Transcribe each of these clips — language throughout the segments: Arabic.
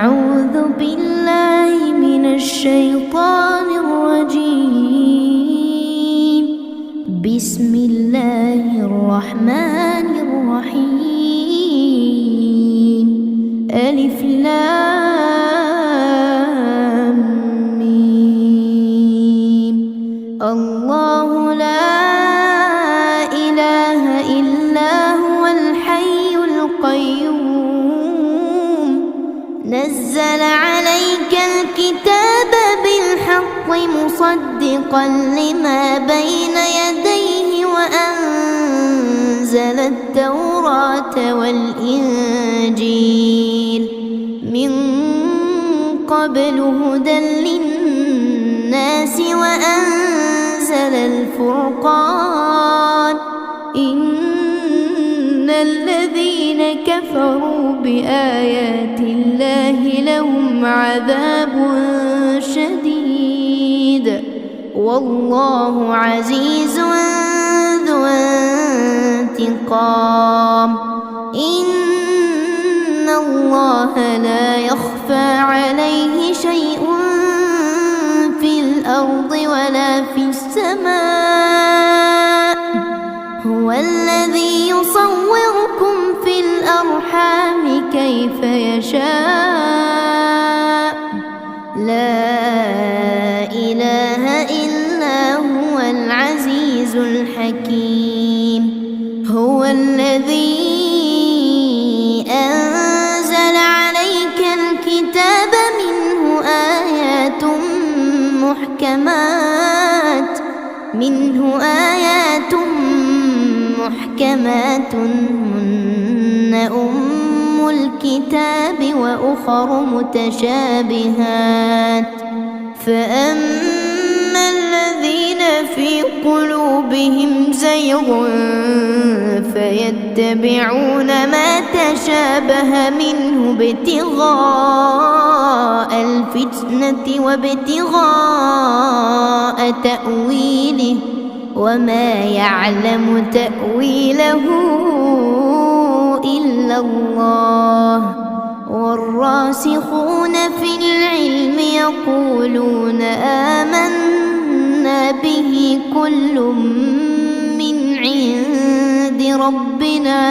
أعوذ بالله من الشيطان الرجيم. بسم الله الرحمن الرحيم. ألف لام ميم. الله لا إله إلا هو الحي القيوم. نزل عليك الكتاب بالحق مصدقا لما بين يديه وأنزل التوراة والإنجيل من قبل هدى للناس وأنزل الفرقان. إن الذين كفروا بآيات الله لهم عذاب شديد والله عزيز ذو انتقام. إن الله لا يخفى عليه شيء في الأرض ولا في السماء. هو الذي يصوركم في الأرحام كيف يشاء. لا إله إلا هو العزيز الحكيم. هو الذي أنزل عليك الكتاب منه آيات محكمات هن أم الكتاب وأخر متشابهات. فأما الذين في قلوبهم زيغ فيتبعون ما تشابه منه ابتغاء الفتنة وابتغاء تأويله وما يعلم تأويله إلا الله. والراسخون في العلم يقولون آمنا به كل من عند ربنا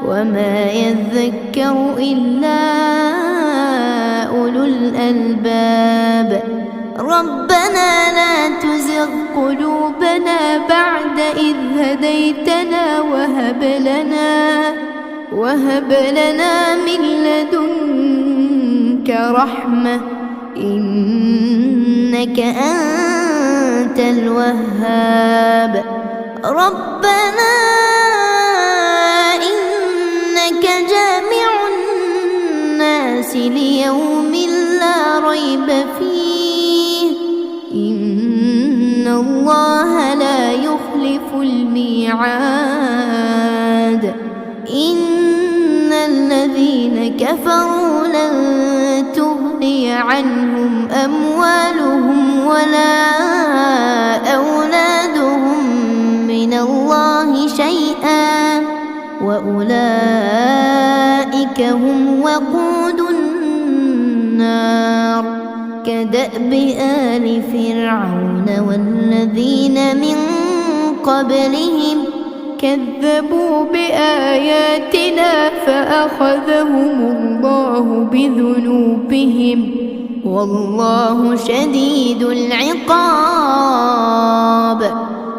وما يذكر إلا أولو الألباب. ربنا لا تزغ قلوبنا بعد إذ هديتنا وهب لنا من لدنك رحمة إنك أنت الوهاب. ربنا إنك جامع الناس ليوم لا ريب فيه إن الله لا يخلف الميعاد. إن الذين كفروا لن تغني عنهم أموالهم ولا أولادهم من الله شيئا وأولئك هم وقود النار. كدأب آل فرعون والذين من قبلهم كذبوا بآياتنا فأخذهم الله بذنوبهم والله شديد العقاب.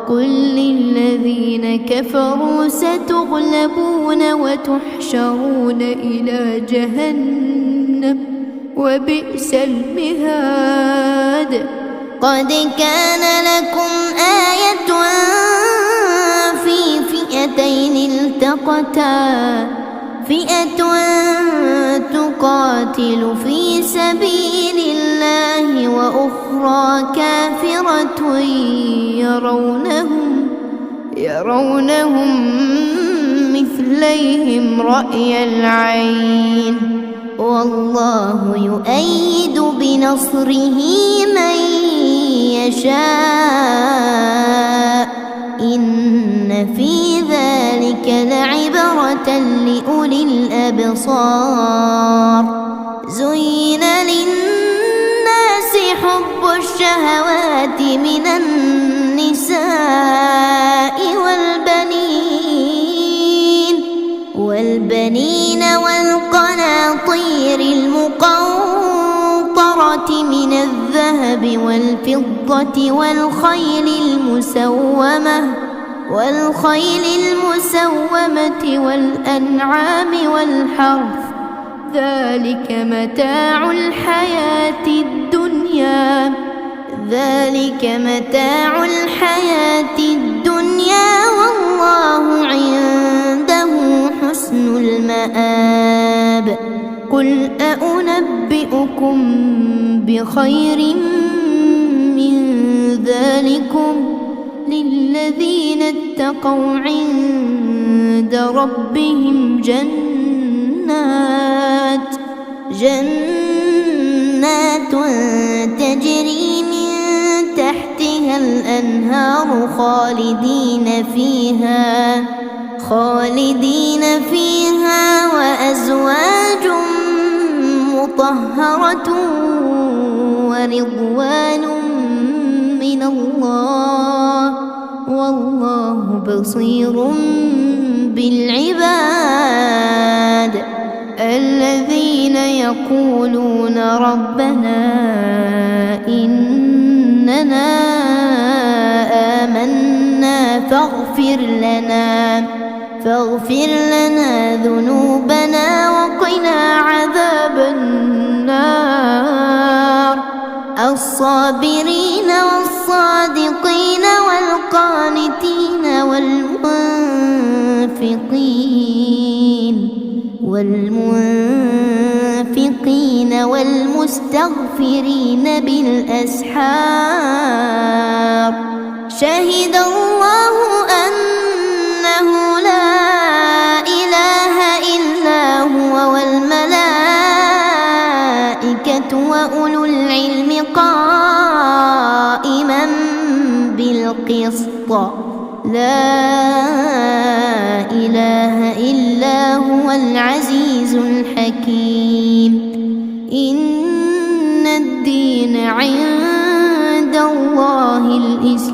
قل للذين كفروا ستغلبون وتحشرون إلى جهنم وبئس المهاد. قد كان لكم آية في فئتين التقتا فئة تقاتل في سبيل الله وأخرى كافرة يرونهم مثليهم رأي العين والله يؤيد بنصره من يشاء. إن في ذلك لعبرة لأولي الأبصار. زين حب الشهوات من النساء والبنين والقناطير المقنطرة من الذهب والفضة والخيل المسومة والأنعام والحرث، ذلك متاع الحياة الدنيا والله عنده حسن المآب. قل أنبئكم بخير من ذلكم للذين اتقوا عند ربهم جنات تجري من تحتها الأنهار خالدين فيها وأزواج مطهرة ورضوان من الله والله بصير بالعباد. الذين يقولون ربنا إننا آمنا فاغفر لنا ذنوبنا وقنا عذاب النار. الصابرين والصادقين والقانتين والمنفقين والمستغفرين بالأسحار. شهد الله أنه لا إله إلا هو والملائكة وأولو العلم قائما بالقسط. لا إله إلا هو العزيز الحكيم. إن الدين عند الله الإسلام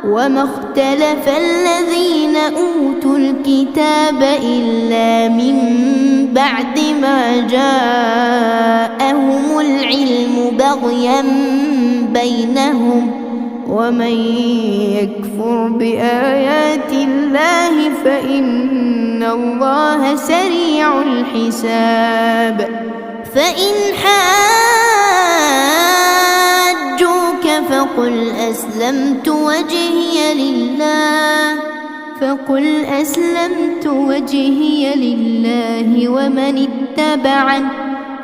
وما اختلف الذين أوتوا الكتاب إلا من بعد ما جاءهم العلم بغيا بينهم ومن يكفر بآيات الله فإن الله سريع الحساب. فإن حاجوك فقل أسلمت وجهي لله ومن اتبعني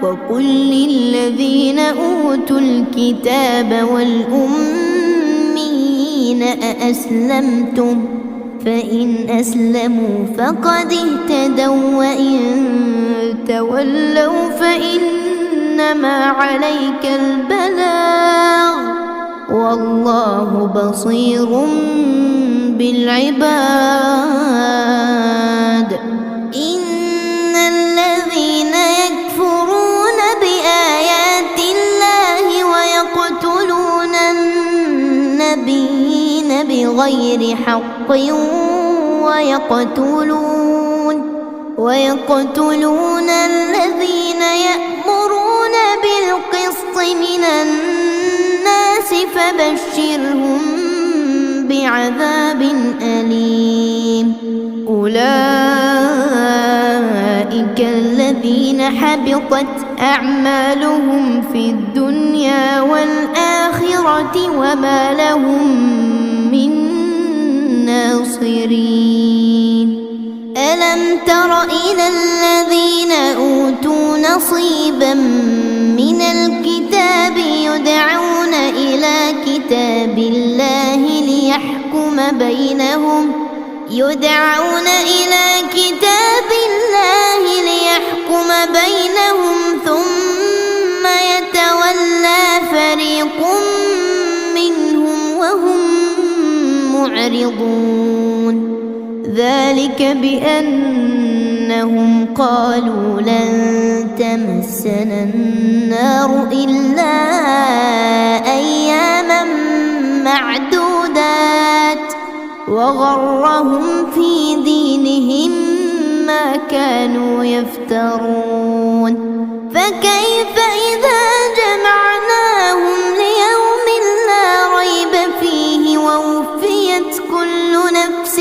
وقل للذين أوتوا الكتاب والأمين أأسلمتم فإن أسلموا فقد اهتدوا وإن تولوا فإنما عليك البلاغ والله بصير بالعباد. إن الذين يكفرون بآيات الله ويقتلون النبيين بغير حق ويقتلون الذين يأمرون بالقسط من الناس فبشرهم بعذاب أليم. أولئك الذين حبطت أعمالهم في الدنيا والآخرة وما لهم من ناصرين. ألم تر إلى الذين أوتوا نصيبا من الكتاب يدعون إلى كتاب الله ليحكم بينهم ثم يتولى فريق منهم وهم معرضون. ذلك بأن أنهم قالوا لن تمسنا النار إلا أياما معدودات وغرهم في دينهم ما كانوا يفترون فكيف إذا جمعناهم ليوم لا ريب فيه ووفيت كل نفس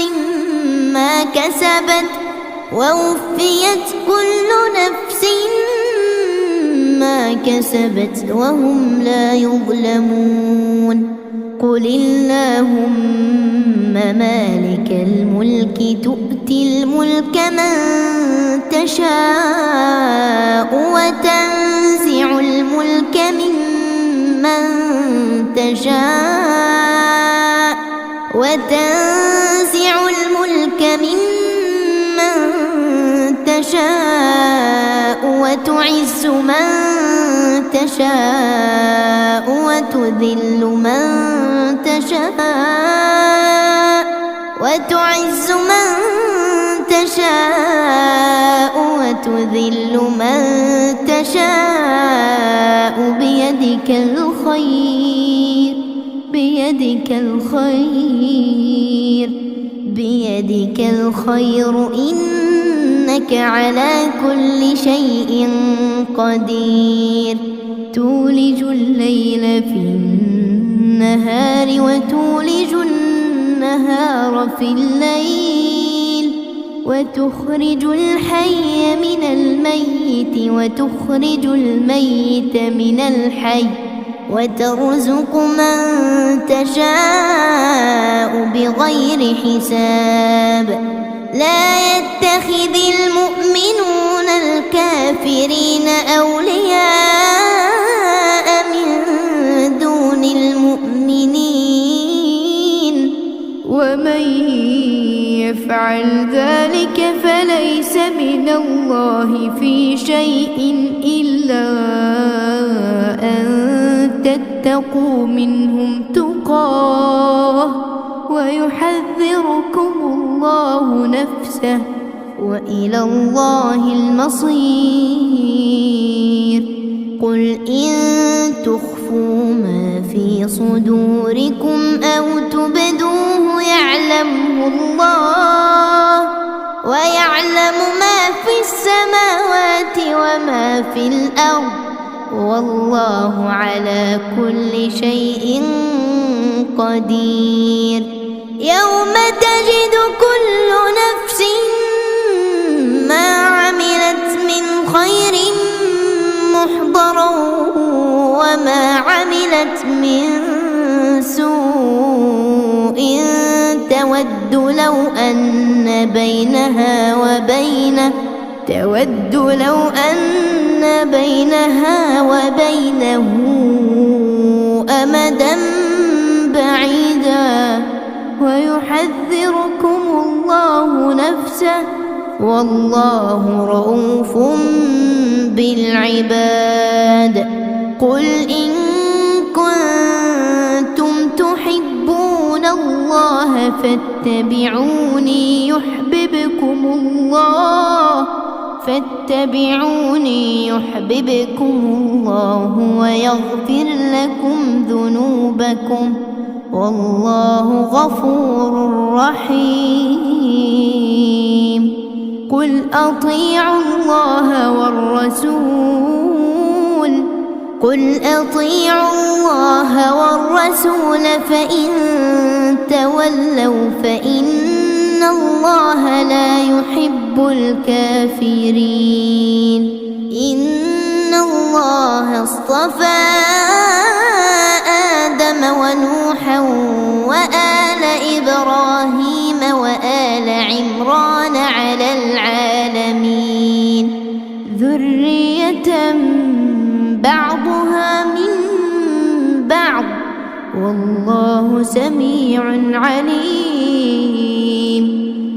ما كسبت وهم لا يظلمون قل اللهم مالك الملك تؤتي الملك من تشاء وتنزع الملك ممن تشاء وتعز من تشاء وتذل من تشاء بيدك الخير إنك على كل شيء قدير تولج الليل في النهار وتولج النهار في الليل وتخرج الحي من الميت وتخرج الميت من الحي وترزق من تشاء بغير حساب لا يتخذ المؤمنون الكافرين أولياء من دون المؤمنين ومن يفعل ذلك فليس من الله في شيء إلا أن تتقوا منهم تقاه ويحذركم الله نفسه وإلى الله المصير قل إن تخفوا ما في صدوركم أو تبدوه يعلمه الله ويعلم ما في السماوات وما في الأرض والله على كل شيء قدير يوم تجد كل نفس ما عملت من خير محضرا وما عملت من سوء تود لو أن بينها وبينه أمدا بعيدا ويحذركم الله نفسه والله رؤوف بالعباد قل إن كنتم تحبون الله فاتبعوني يحببكم الله ويغفر لكم ذنوبكم والله غفور رحيم قل أطيعوا الله والرسول فإن تولوا فإن الله لا يحب الكافرين إن الله اصطفى آدم ونوحا وآل إبراهيم وآل عمران على العالمين ذرية بعضها من بعض والله سميع عليم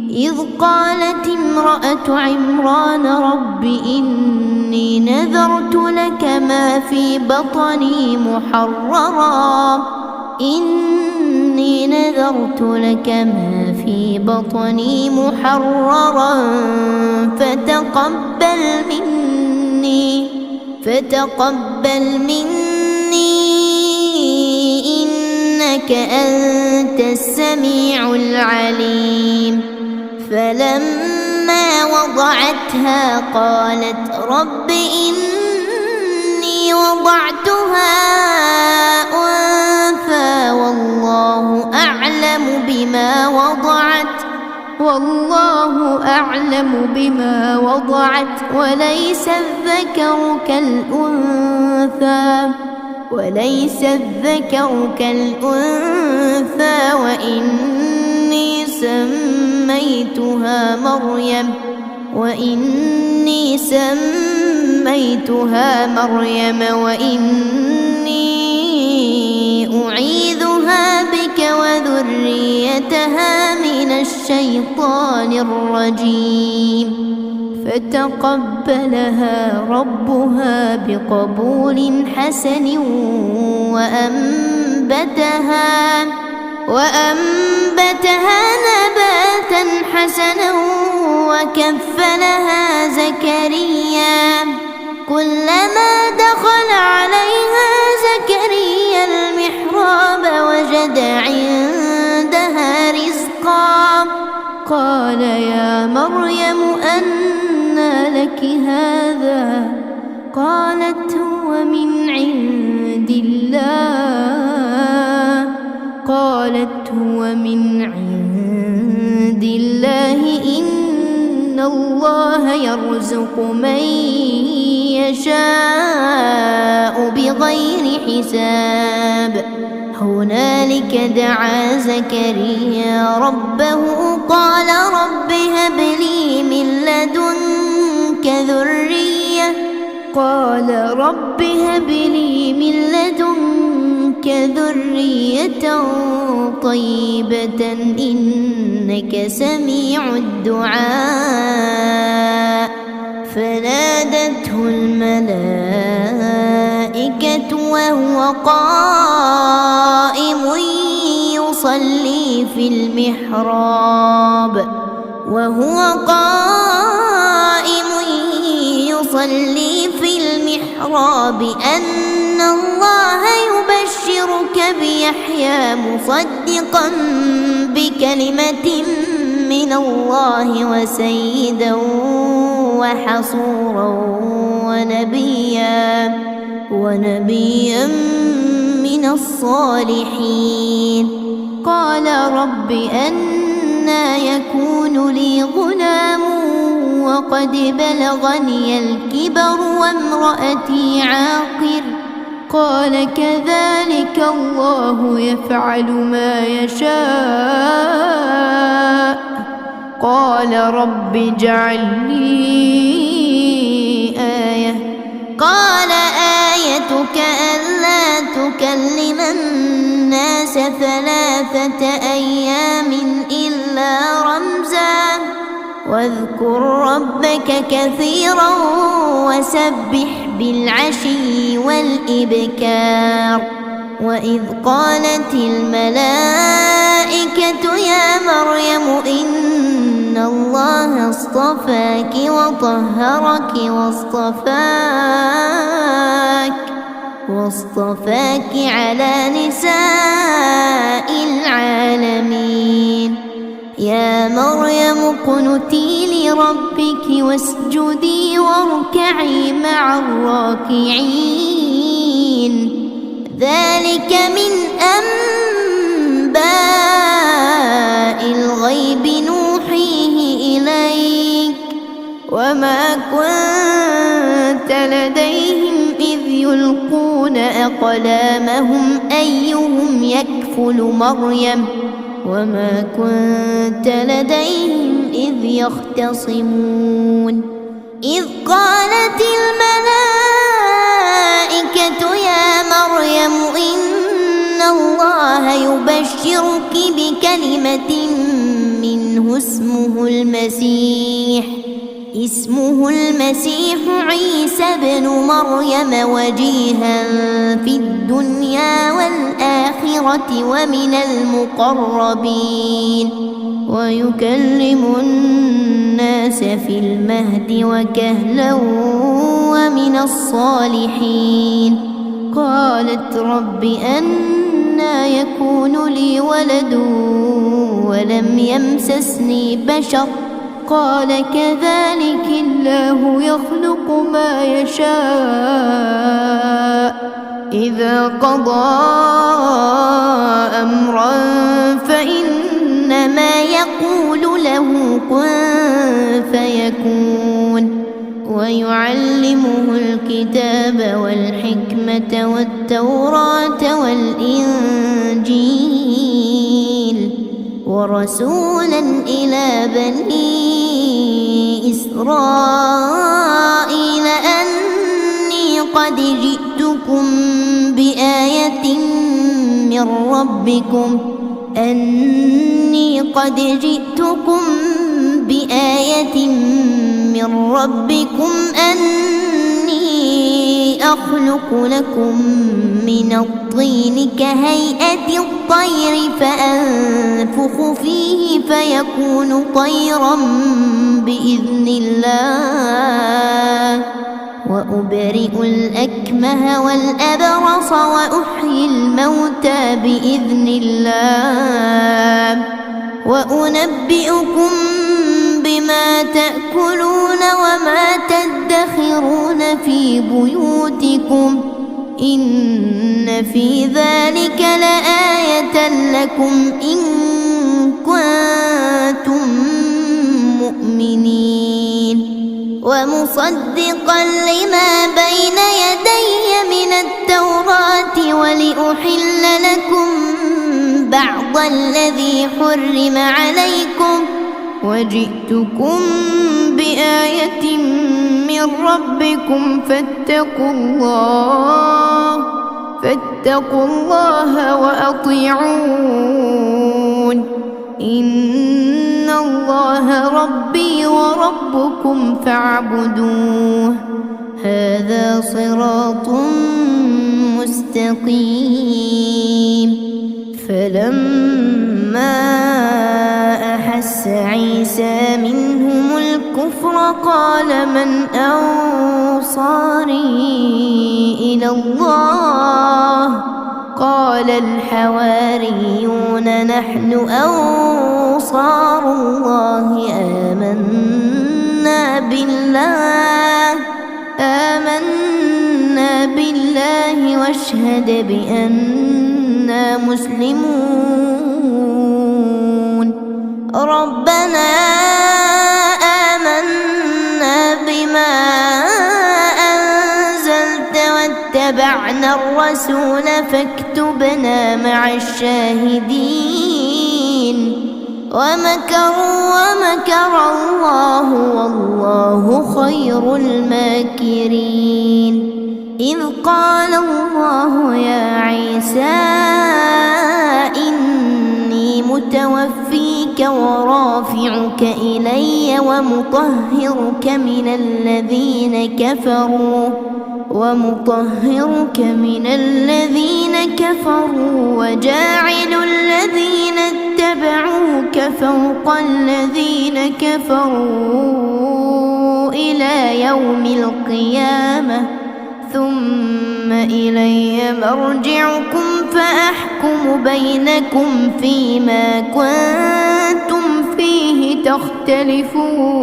إذ قالت امرأة عمران رب إني نذرت لك ما في بطني محررا في بطني محررا فتقبل مني إنك أنت السميع العليم. فلما وضعتها قالت رب إني وضعتها أنثى والله أعلم بما وضعت وليس الذكر كالأنثى وإني سميتها مريم وإني أعيذها بك وذريتها من الشيطان الرجيم. فتقبلها ربها بقبول حسن وأنبتها نباتا حسنا وكفلها زكريا. كلما دخل عليها زكريا المحراب وجد عندها رزقا قال يا مريم أنى لك هذا؟ قالت هو من عند الله إن الله يرزق من يشاء بغير حساب. هنالك دعا زكريا ربه قال رب هب لي من لدنك ذرية طيبة إنك سميع الدعاء. فنادته الملائكة وهو قائم يصلي في المحراب أن الله يبشرك بيحيى مصدقا بكلمة من الله وسيدا وحصورا ونبيا من الصالحين. قال رب أنى يكون لي غلام وقد بلغني الكبر وامرأتي عاقر؟ قال كذلك الله يفعل ما يشاء. قال رب اجعل لي آية. قال آيتك ألا تكلم الناس 3 أيام إلا رمزا واذكر ربك كثيرا وسبح بالعشي والإبكار. وإذ قالت الملائكة يا مريم إن الله اصطفاك وطهرك واصطفاك على نساء العالمين. يا مريم اقنتي لربك واسجدي واركعي مع الراكعين. ذلك من أنباء الغيب نوحيه إليك وما كنت لديهم إذ يلقون أقلامهم أيهم يكفل مريم وما كنت لديهم إذ يختصمون. إذ قالت الملائكة يا مريم إن الله يبشرك بكلمة منه اسمه المسيح اسمه المسيح عيسى ابن مريم وجيها في الدنيا والآخرة ومن المقربين ويكلم الناس في المهد وكهلا ومن الصالحين. قالت رب أنى يكون لي ولد ولم يمسسني بشر قال كذلك الله يخلق ما يشاء إذا قضى أمرا فإنما يقول له كن فيكون. ويعلمه الكتاب والحكمة والتوراة والإنجيل ورسولا إلى بني إسرائيل أني قد جئتكم بآية من ربكم أني أخلق لكم من الطين كهيئة الطير فأنفخ فيه فيكون طيرا بإذن الله وأبرئ الأكمه والأبرص وأحيي الموتى بإذن الله وأنبئكم بما تأكلون وما تدخرون في بيوتكم إن في ذلك لآية لكم إن كنتم مؤمنين. ومصدقا لما بين يدي من التوراة ولأحل لكم بعض الذي حرم عليكم وجئتكم بآية من ربكم فاتقوا الله وأطيعون إن الله ربي وربكم فاعبدوه هذا صراط مستقيم. فلما أحس عيسى منهم الكفر قال من أنصاري إلى الله قال الحواريون نحن أنصار الله آمنا بالله واشهد بأننا مسلمون. ربنا آمنا بما أنزلت واتبعنا الرسول فاكتبنا مع الشاهدين. ومكروا ومكر الله والله خير الماكرين. إذ قال الله يا عيسى إني متوفيك ورافعك إلي ومطهرك من الذين كفروا وجاعل الذين اتبعوك فوق الذين كفروا إلى يوم القيامة ثم إلي مرجعكم فأحكم بينكم فيما كنتم فيه تختلفون.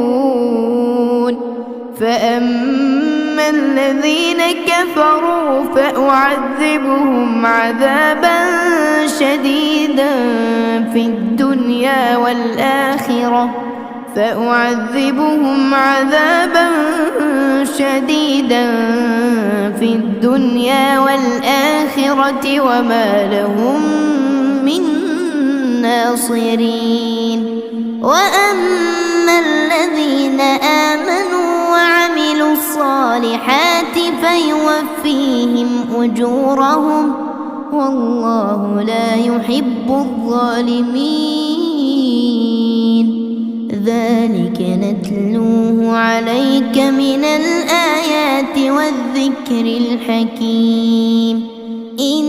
فأما الذين كفروا فأعذبهم عذابا شديدا في الدنيا والآخرة وما لهم من ناصرين. وأما الذين آمنوا وعملوا الصالحات فيوفيهم أجورهم والله لا يحب الظالمين. ذلك نتلوه عليك من الآيات والذكر الحكيم. إن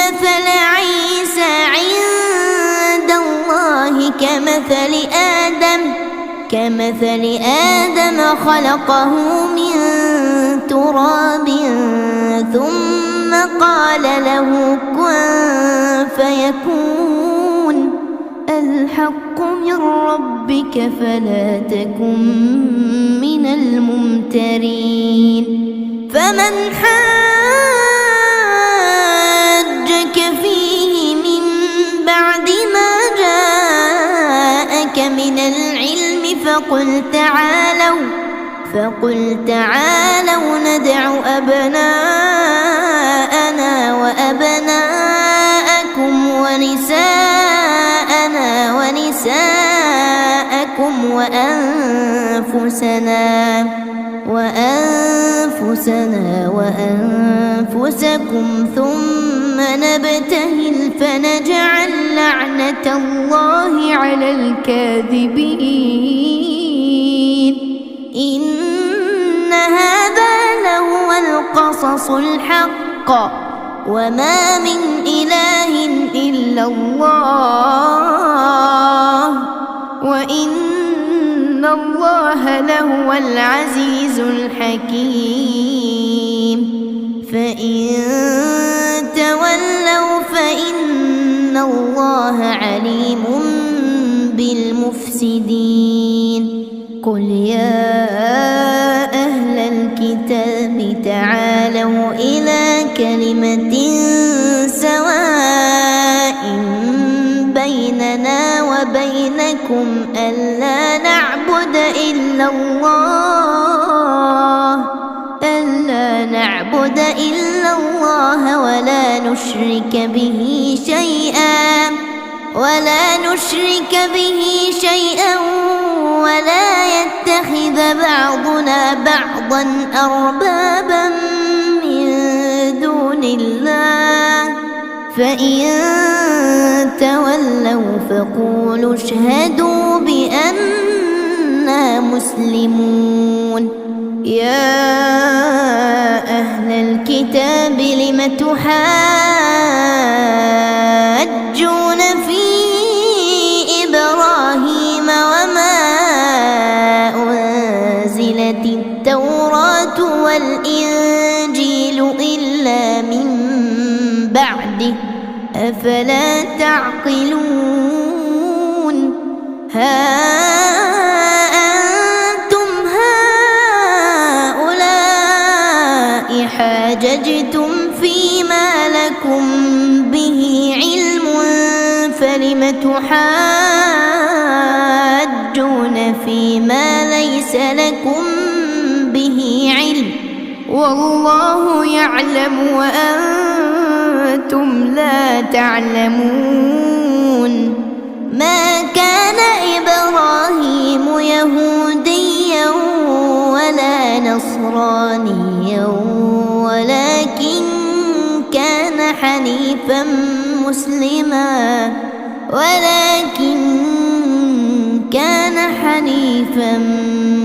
مثل عيسى عند الله كمثل آدم خلقه من تراب ثم قال له كن فيكون. الحق من ربك فلا تكن من الممترين. فمن حاجك فيه من بعد ما جاءك من العلم فقل تعالوا ندع أبناءنا وأبناءكم ونساءنا ونساءكم وأنفسنا وأنفسكم ثم نبتهل فنجعل لعنة الله على الكاذبين. إن هذا لهو القصص الحق وما من إله إلا الله وإن الله لهو العزيز الحكيم. فإن تولوا فإن الله عليم بالمفسدين. قل يا أهل الكتاب تعالوا إلى كلمة سواء بيننا وبينكم ألا نعبد إلا الله ولا نشرك به شيئا ولا يتخذ بعضنا بعضا أربابا من دون الله. فإن تولوا فقولوا اشهدوا بأننا مسلمون. يا أهل الكتاب لم تحاجون في إبراهيم وما أنزلت التوراة والإنجيل إلا من بعده أفلا تعقلون. ها أنتم هؤلاء حاججتم فيما لكم به علم فلم تحاجون فيما ليس لكم به علم والله يعلم وأنتم لا تعلمون. ما كان إبراهيم يهوديا ولا نصرانيا ولكن كان حنيفا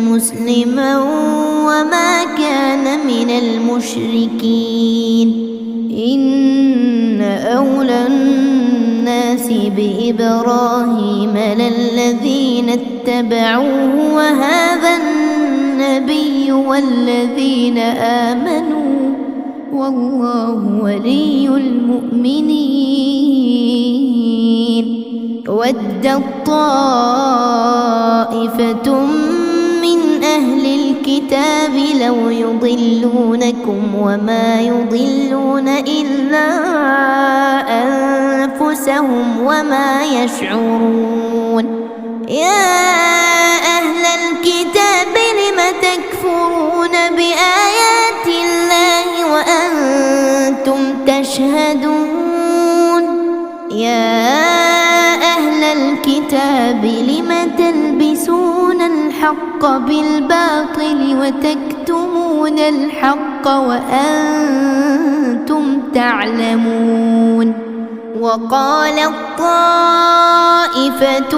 مسلما وما كان من المشركين. إن أولى الناس بإبراهيم للذين اتبعوه وهذا النبي والذين آمنوا والله ولي المؤمنين. ودت طائفة من أهل الكتاب لو يضلونكم وما يضلون إلا أنفسهم وما يشعرون. يا أهل الكتاب لم تكفرون بآيات الله وأنتم تشهدون. يا أهل الكتاب لم تلبسون الحق بالباطل وتكتمون الحق وأنتم تعلمون. وقالت طائفة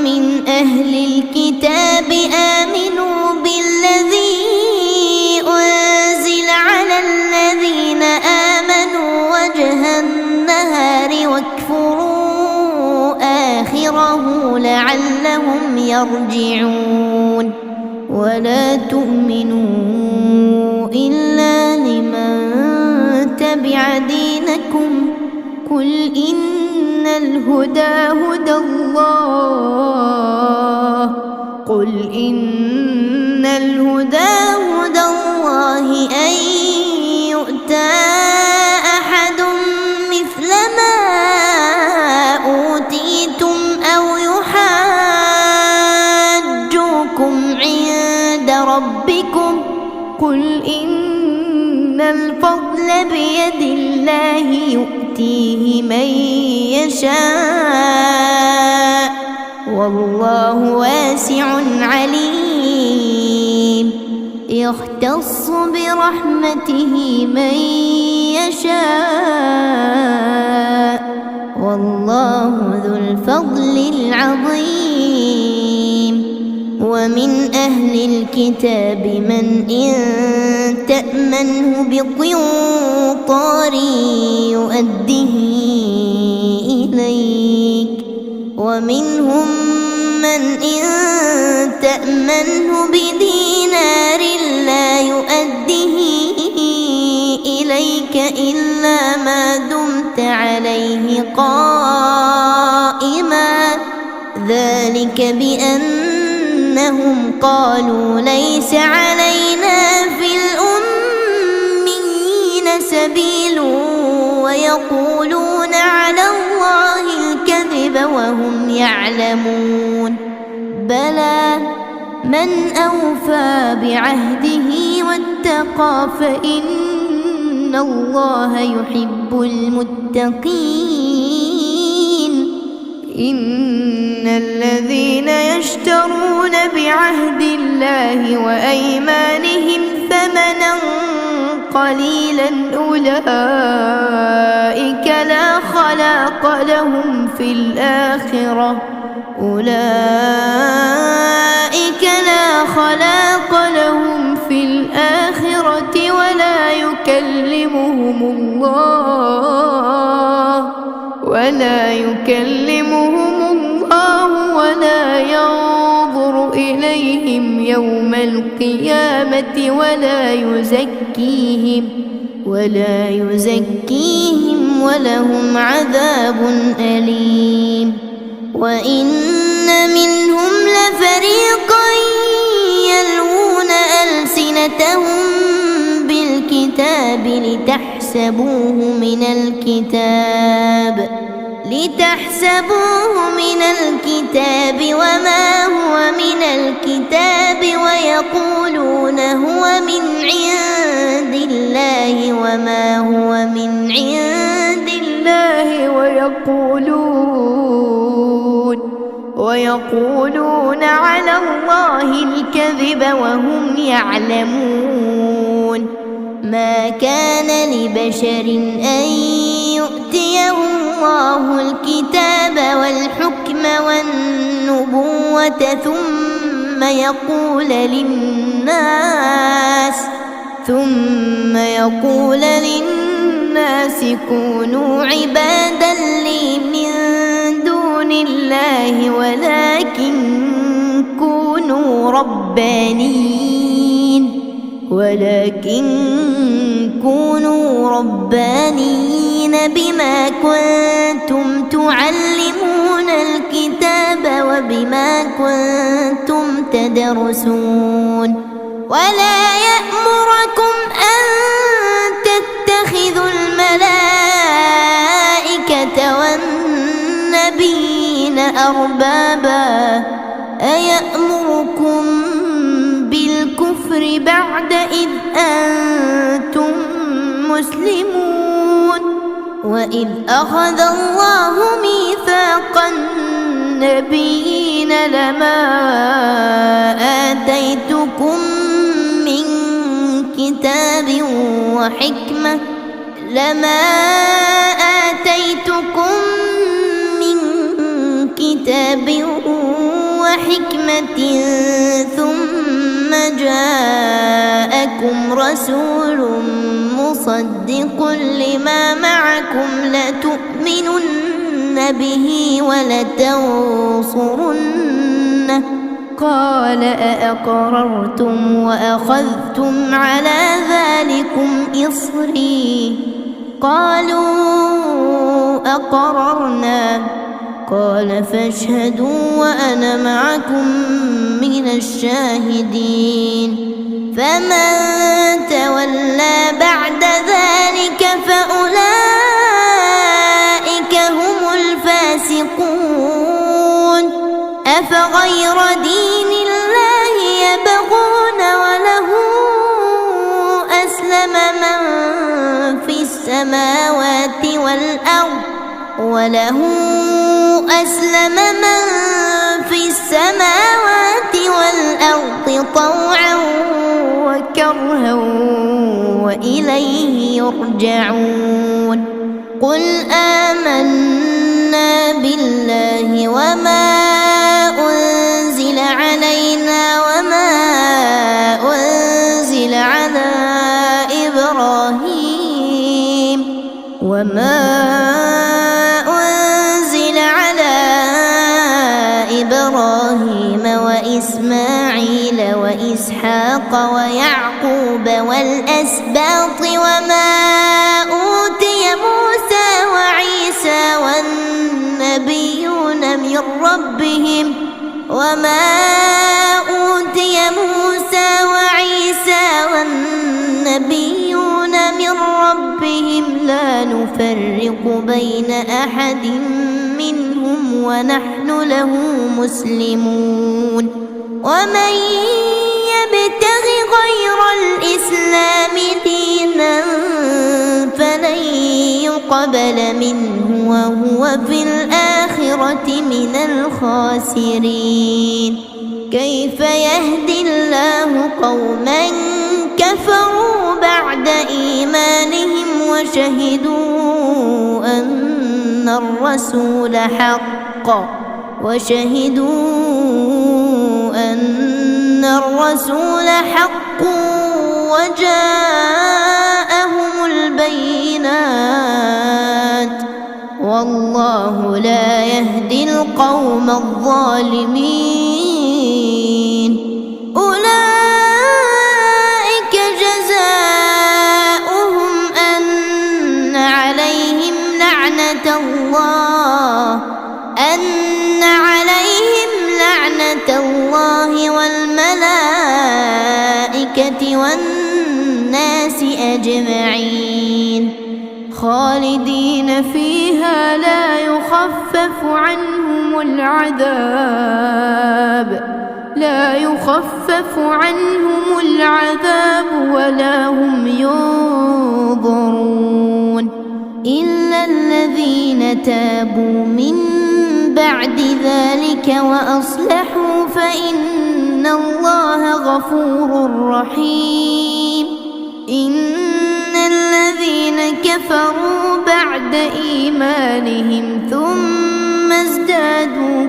من أهل الكتاب آمنوا بالذي أنزل على الذين آمنوا وجه النهار واكفروا آخره لعلهم يرجعون ولا تؤمنوا إلا لمن تبع دينكم قل إن الهدى هدى الله أن يؤتى أحد مثل ما أوتيتم أو يحاجوكم عند ربكم قل إن الفضل بيد الله يؤتيه من يشاء والله واسع عليم يختص برحمته من يشاء والله ذو الفضل العظيم ومن أهل الكتاب من إن تأمنه بقنطار يؤده إليك ومنهم من إن تأمنه بدينار لا يؤده إليك إلا ما دمت عليه قائما ذلك بأنهم قالوا ليس علينا في الأميين سبيل ويقولون على الله الكذب وهم يعلمون بلى من أوفى بعهده واتقى فإن الله يحب المتقين إن الذين يشترون بعهد الله وأيمانهم ثمنا قليلا أولئك لا خلاق لهم في الآخرة ولا يكلمهم الله ولا ينظر إليهم يوم القيامة ولا يزكيهم ولهم عذاب أليم وإن منهم لفريقا يلوون ألسنتهم بالكتاب لتحسبوه من الكتاب وما هو من الكتاب ويقولون هو من عند الله وما هو من عند الله ويقولون على الله الكذب وهم يعلمون ما كان لبشر أن يؤتيه الله الكتاب والحكم والنبوة ثم يقول للناس كونوا عبادا لي من دون الله ولكن كونوا ربانيين بما كنتم تعلمون الكتاب وبما كنتم تدرسون ولا يأمركم أن تتخذوا الملائكة والنبيين أربابا أيأمركم بالكفر بعد إذ أنتم مسلمون وإذ أخذ الله ميثاق النبيين لما آتيتكم من كتاب حكمة ثم جاءكم رسول مصدق لما معكم لتؤمنن به ولتنصرنه قال أأقررتم وأخذتم على ذلكم إصري قالوا أقررنا قال فاشهدوا وأنا معكم من الشاهدين فمن تولى بعد ذلك فأولئك هم الفاسقون أفغير دين الله يبغون أسلم من في السماوات والأرض طوعا وكرها وإليه يرجعون قل آمنا بالله وما أنزل علينا وما أنزل على إبراهيم وإسماعيل وإسحاق ويعقوب والأسباط وما أوتي موسى وعيسى والنبيون من ربهم لا نفرق بين أحد منهم ونحن له مسلمون ومن يبتغ غير الإسلام دينا فلن يقبل منه وهو في الآخرة من الخاسرين كيف يهدي الله قوما كفروا بعد إيمانهم وشهدوا أن الرسول حق وجاءهم البينات والله لا يهدي القوم الظالمين أولئك جزاؤهم أن عليهم لعنة الله والملائكة والناس أجمعين خالدين فيها لا يخفف عنهم العذاب ولا هم ينظرون إلا الذين تابوا من بعد ذلك وأصلحوا فإن الله غفور رحيم إن الذين كفروا بعد إيمانهم ثم ازدادوا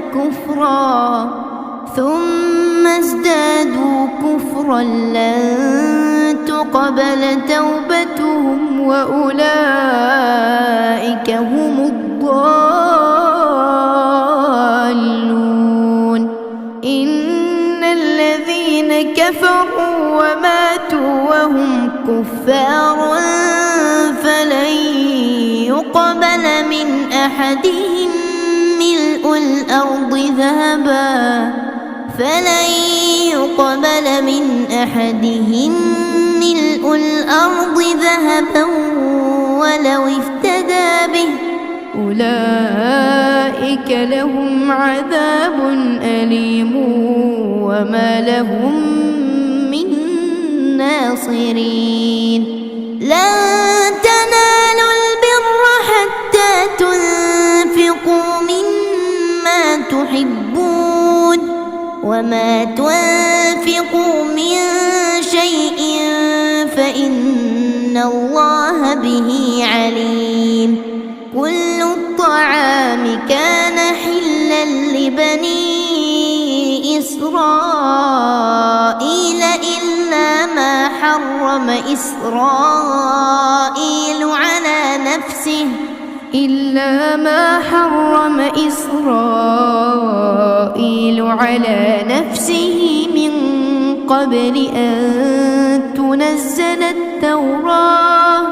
كفرا لن تقبل توبتهم وأولئك هم الضالون إن الذين كفروا وماتوا وهم كفار فلن يقبل من أحدهم ملء الأرض ذهبا ولو افتدى به أولئك لهم عذاب أليم وما لهم من ناصرين لن تنالوا البر حتى تنفقوا مما تحبون وما تنفقوا من شيء فإن الله به عليم كل الطعام كان حلا لبني إسرائيل إلا ما حرم إسرائيل على نفسه من قبل أن تنزل التوراة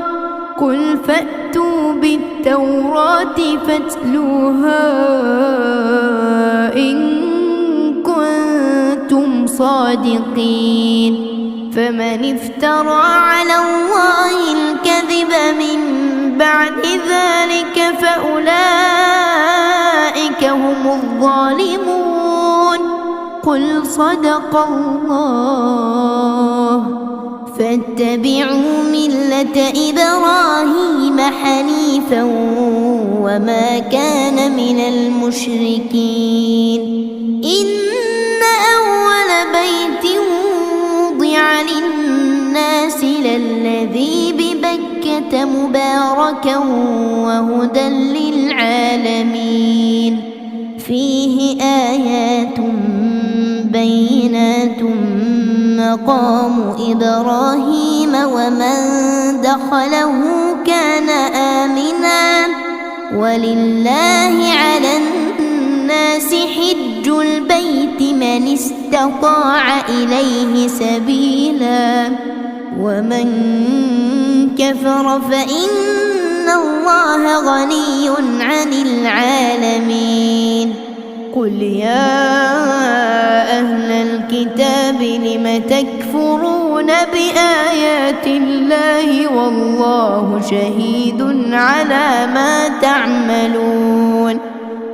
قل فأتوا بالتوراة فاتلوها إن كنتم صادقين فمن افترى على الله الكذب من بعد ذلك فأولئك هم الظالمون قل صدق الله فاتبعوا ملة إبراهيم حنيفا وما كان من المشركين إن أول بيت وضع للناس للذي ببكة مباركا وهدى للعالمين فيه آيات بينات مقام إبراهيم ومن دخله كان آمنا ولله على الناس حج البيت من استطاع إليه سبيلا ومن كفر فإن الله غني عن العالمين قل يا أهل الكتاب لم تكفرون بآيات الله والله شهيد على ما تعملون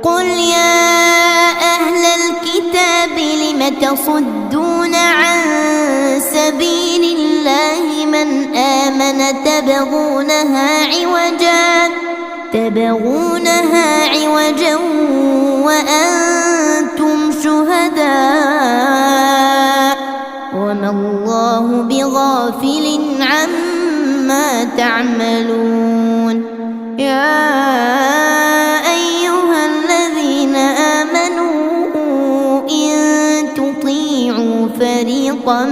قل يا أهل الكتاب لم تصدون عن سبيل الله من آمن تبغونها عوجا وأنتم شهداء وما الله بغافل عما تعملون يا أيها الذين آمنوا إن تطيعوا فريقا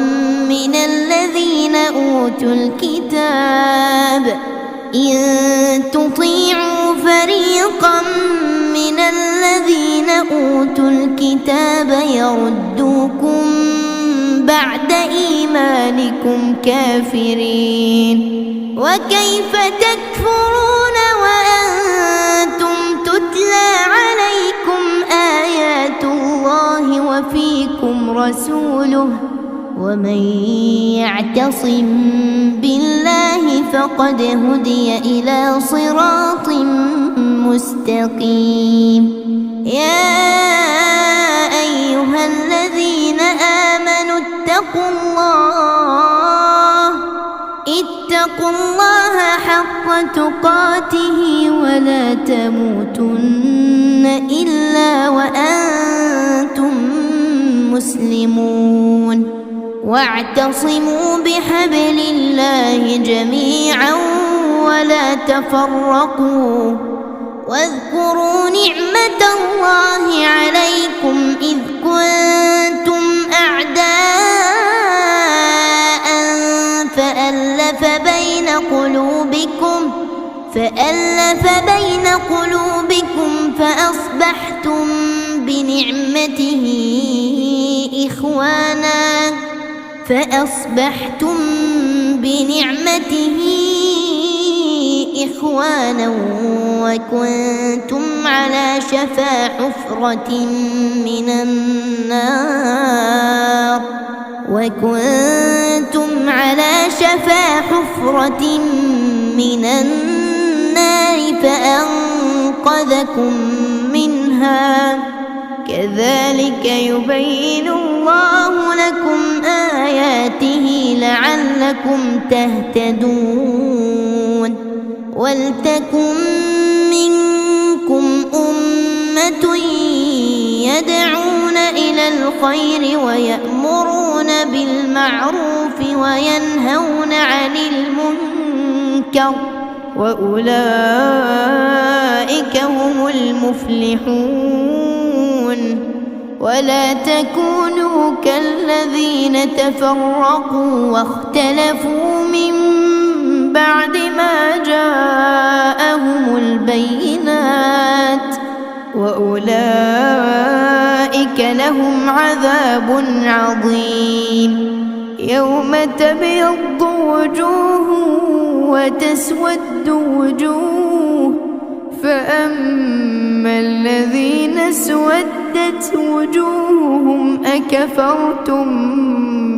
من الذين أوتوا الكتاب يردوكم بعد إيمانكم كافرين وكيف تكفرون وأنتم تتلى عليكم آيات الله وفيكم رسوله ومن يعتصم بالله فقد هدي إلى صراط مستقيم يا أيها الذين آمنوا اتقوا الله حق تقاته ولا تموتن إلا وأنتم مسلمون واعتصموا بحبل الله جميعا ولا تفرقوا واذكروا نعمة الله عليكم إذ كنتم أعداء فألف بين قلوبكم فأصبحتم بنعمته إخوانا وكنتم على شفا حفرة من النار فأنقذكم منها كذلك يبين الله لكم آياته لعلكم تهتدون ولتكن منكم أمة يدعون إلى الخير ويأمرون بالمعروف وينهون عن المنكر وأولئك هم المفلحون ولا تكونوا كالذين تفرقوا واختلفوا من بعد ما جاءهم البينات وأولئك لهم عذاب عظيم يوم تبيض وجوه وتسود وجوه فأما الذين اسودت وجوههم أكفرتم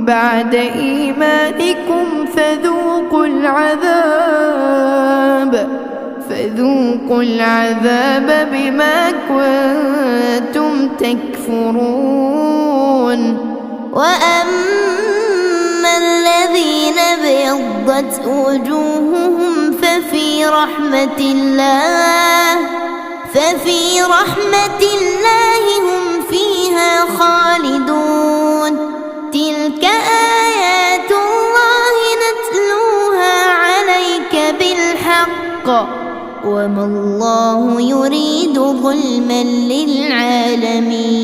بعد إيمانكم فذوقوا العذاب بما كنتم تكفرون وأما الذين ابيضت وجوههم ففي رحمة الله هم فيها خالدون تلك آيات الله نتلوها عليك بالحق وما الله يريد ظلما للعالمين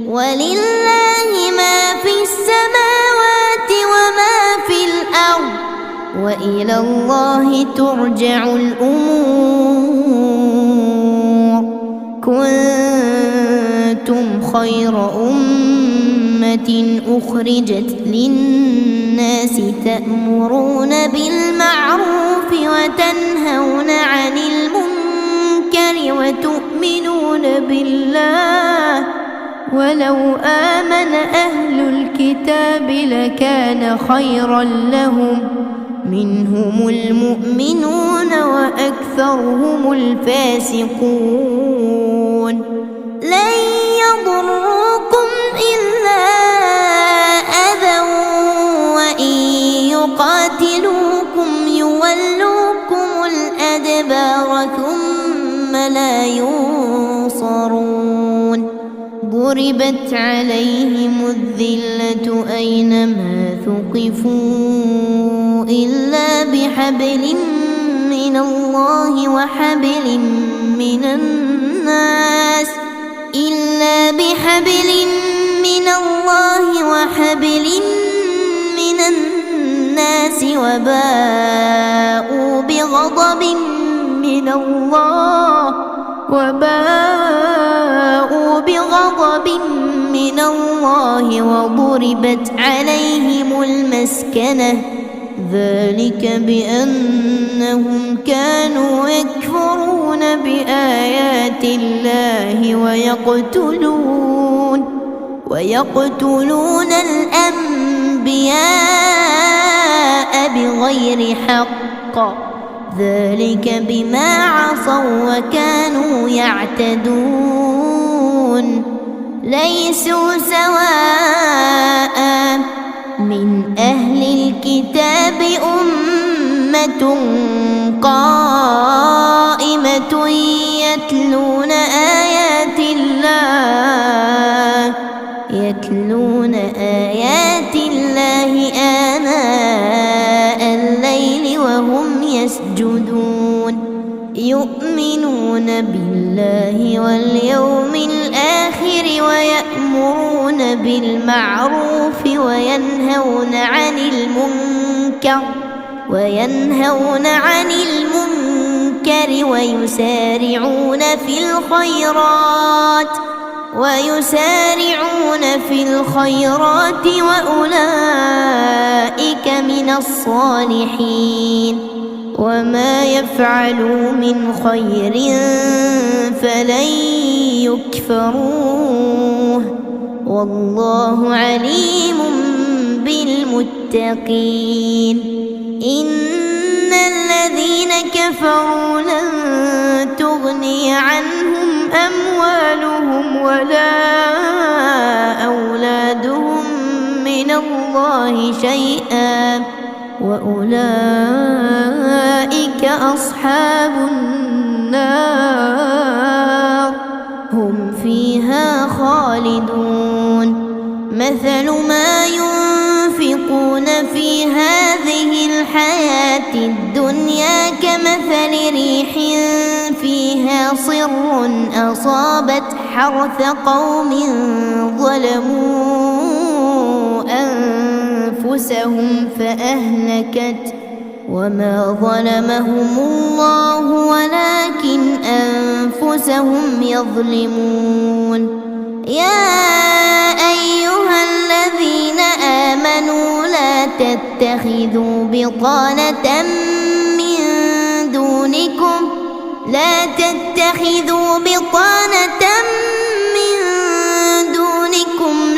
ولله ما في السماوات وما في الأرض وإلى الله ترجع الأمور كنتم خير أمة أخرجت للناس تأمرون بالمعروف وتنهون عن المنكر وتؤمنون بالله ولو آمن أهل الكتاب لكان خيرا لهم منهم المؤمنون وأكثرهم الفاسقون لن يضروكم إلا أذى وإن يقاتلوكم يولوكم الأدبار ثم لا ينصرون ضربت عليهم الذلة أينما ثقفوا إلا بحبل من الله وحبل من الناس وباءوا بغضب من الله وضربت عليهم المسكنة ذلك بأنهم كانوا يكفرون بآيات الله ويقتلون الأنبياء بغير حق ذلك بما عصوا وكانوا يعتدون ليسوا سواء من أهل الكتاب أمة قائمة يتلون آيات الله آناء الليل وهم يسجدون يؤمنون بالله واليوم الآخر ويأمرون بالمعروف وينهون عن المنكر ويسارعون في الخيرات وأولئك من الصالحين وما يفعلوا من خير فلن يكفروه والله عليم بالمتقين إن الذين كفروا لن تغني عنهم أموالهم ولا أولادهم من الله شيئا وأولئك أصحاب النار هم فيها خالدون مثل ما ينفقون في هذه الحياة الدنيا كمثل ريح فيها صر أصابت حرث قوم ظلموا أنفسهم فأهلكت وما ظلمهم الله ولكن أنفسهم يظلمون يا أيها الذين آمنوا لا تتخذوا بطانة من دونكم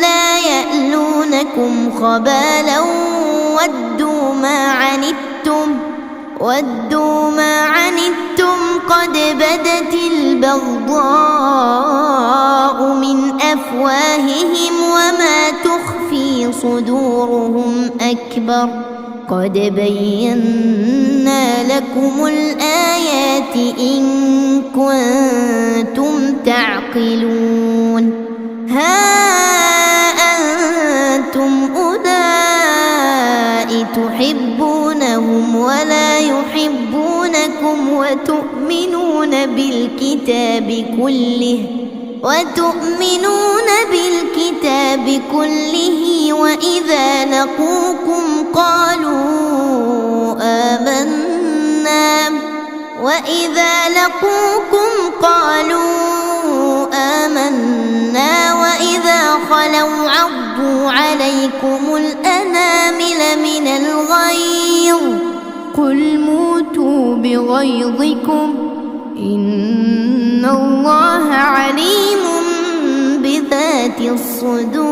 لا يألونكم خبالا ودوا ما عنتم قد بدت البغضاء من أفواههم وما تخفي صدورهم أكبر قد بينا لكم الآيات إن كنتم تعقلون ها أنتم أولئك تحبونهم ولا يحبونكم وتؤمنون بالكتاب كله وإذا لقوكم قالوا آمنا وإذا خلوا عضوا عليكم الأنامل من الغيظ قل موتوا بغيظكم إن الله عليم بذات الصدور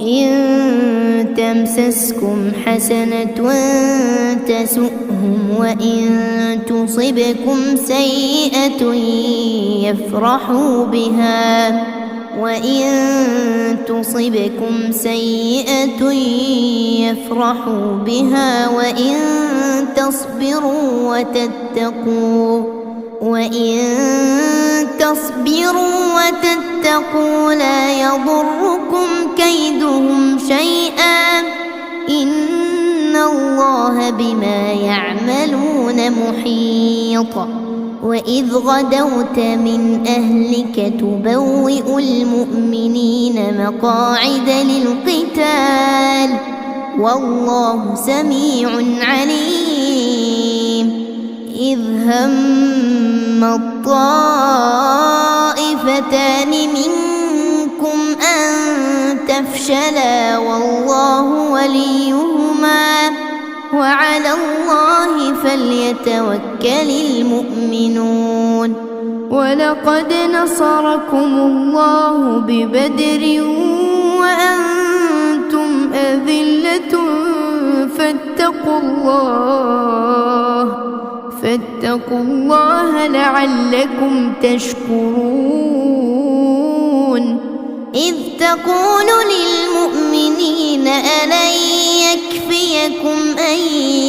إن تمسسكم حسنة تسؤهم وإن تصبكم سيئة يفرحوا بها وإن تصبروا وتتقوا لا يضركم كيدهم شيئا إن الله بما يعملون محيط وإذ غدوت من أهلك تبوئ المؤمنين مقاعد للقتال والله سميع عليم إذ هم الطائفتان منكم أن تفشلا والله وليهما وعلى الله فليتوكل المؤمنون ولقد نصركم الله ببدر وأنتم أذلة فاتقوا الله لعلكم تشكرون إذ تقول للمؤمنين ألن يكفيكم أن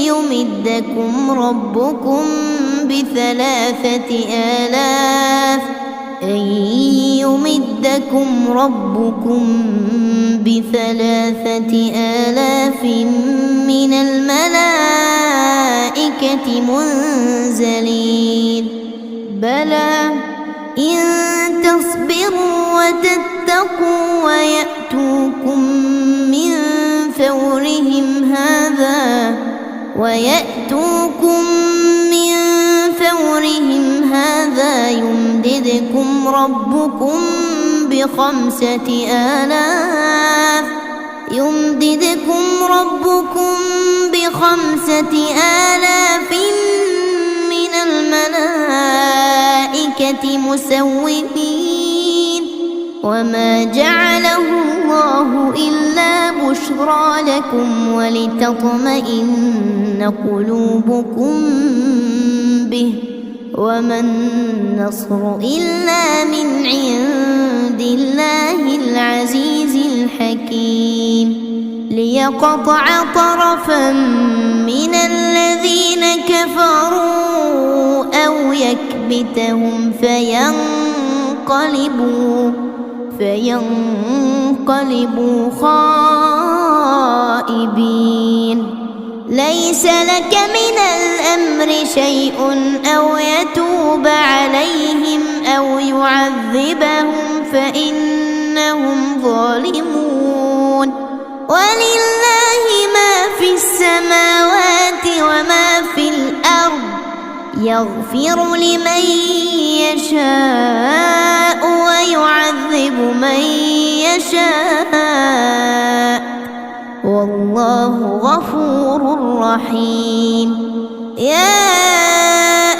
يمدكم ربكم ب3,000 من الملائكة منزلين بلى إن تصبروا وتتقوا ويأتوكم من فورهم هذا يمددكم ربكم ب5,000 من الملائكة مسومين وما جعله الله إلا بشرى لكم ولتطمئن قلوبكم به وما النصر إلا من عند الله العزيز الحكيم ليقطع طرفا من الذين كفروا أو يكبتهم فينقلبوا خائبين ليس لك من الأمر شيء أو يتوب عليهم أو يعذبهم فإنهم ظالمون ولله ما في السماوات وما في الأرض يغفر لمن يشاء ويعذب من يشاء والله غفور رحيم يا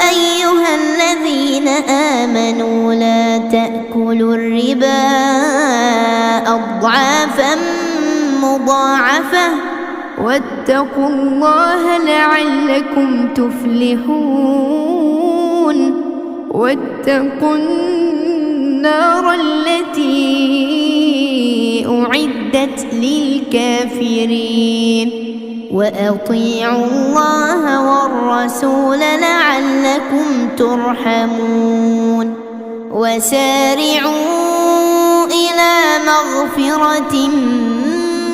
أيها الذين آمنوا لا تأكلوا الربا أضعافا مضاعفة واتقوا الله لعلكم تفلحون واتقوا النار التي أعدت للكافرين وأطيعوا الله والرسول لعلكم ترحمون وسارعوا إلى مغفرة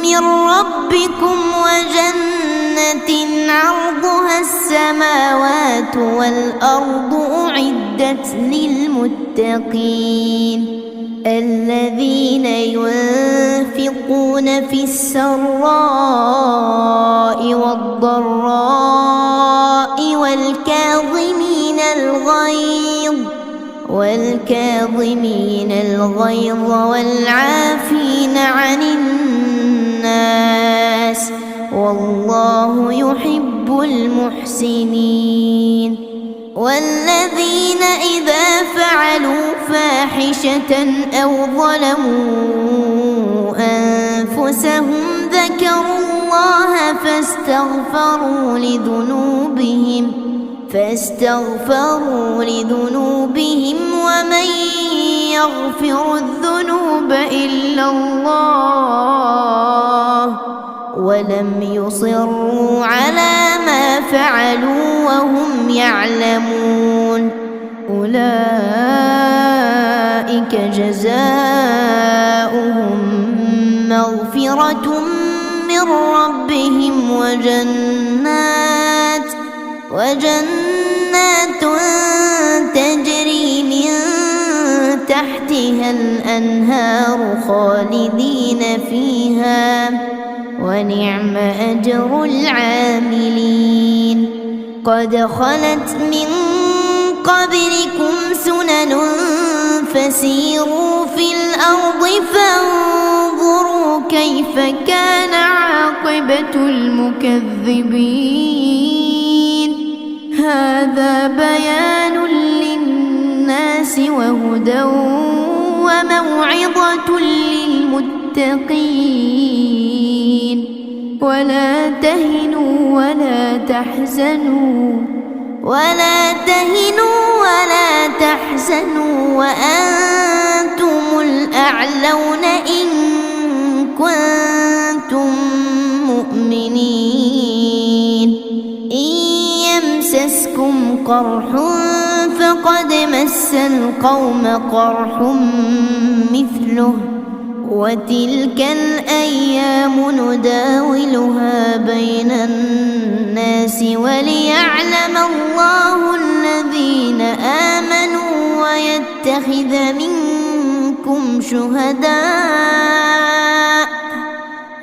من ربكم وجنة عرضها السماوات والأرض أعدت للمتقين الذين ينفقون في السراء والضراء والكاظمين الغيظ والعافين عن الناس والله يحب المحسنين والذين إذا فعلوا فاحشة أو ظلموا أنفسهم ذكروا الله فاستغفروا لذنوبهم ومن يغفر الذنوب إلا الله ولم يصروا على ما فعلوا وهم يعلمون أولئك جزاؤهم مغفرة من ربهم وجنات تجري من تحتها الأنهار خالدين فيها ونعم أجر العاملين قد خلت من قبلكم سنن فسيروا في الأرض فانظروا كيف كان عاقبة المكذبين هذا بيان للناس وهدى وموعظة للمتقين ولا تهنوا ولا تحزنوا وأنتم الأعلون إن كنتم مؤمنين إن يمسسكم قرح فقد مس القوم قرح مثله وتلك الأيام نداولها بين الناس وليعلم الله الذين آمنوا ويتخذ منكم شهداء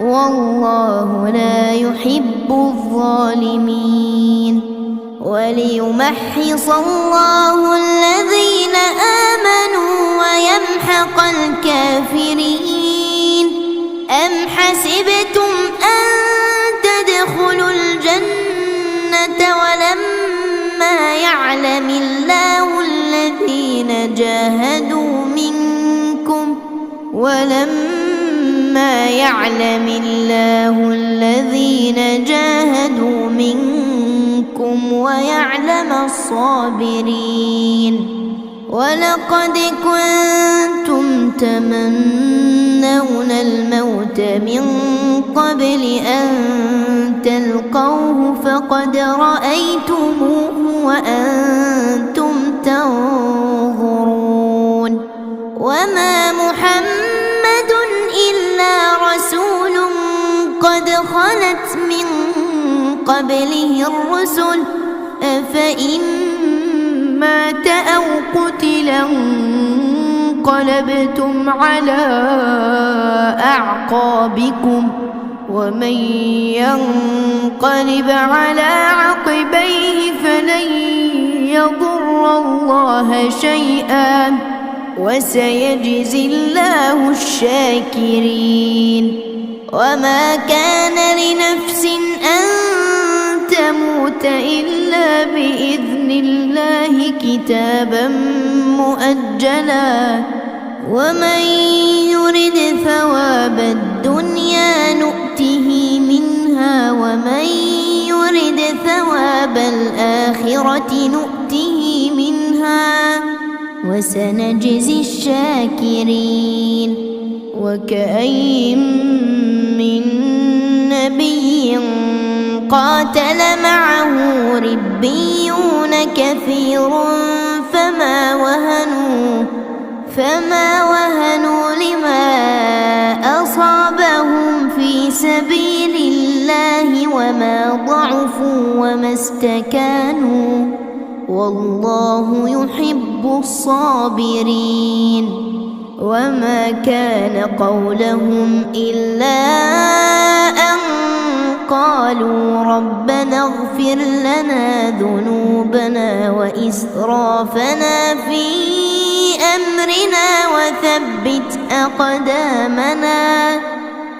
والله لا يحب الظالمين وليمحص الله الذين آمنوا ويمحق الكافرين أم حسبتم أن تدخلوا الجنة ولما يعلم الله الذين جاهدوا منكم ويعلم الصابرين ولقد كنتم تمنون الموت من قبل أن تلقوه فقد رأيتموه وأنتم تنظرون وما محمد إلا رسول قد خلت من قبله الرسل أفإن مات أو قتلا انقلبتم على أعقابكم ومن ينقلب على عقبيه فلن يضر الله شيئا وسيجزي الله الشاكرين. وما كان لنفس أن تموت إلا بإذن الله كتابا مؤجلا ومن يرد ثواب الدنيا نؤته منها ومن يرد ثواب الآخرة نؤته منها وسنجزي الشاكرين. وكأين من نبي قاتل معه ربيون كثير فما وهنوا لما أصابهم في سبيل الله وما ضعفوا وما استكانوا والله يحب الصابرين. وما كان قولهم إلا أن قالوا ربنا اغفر لنا ذنوبنا وإسرافنا في أمرنا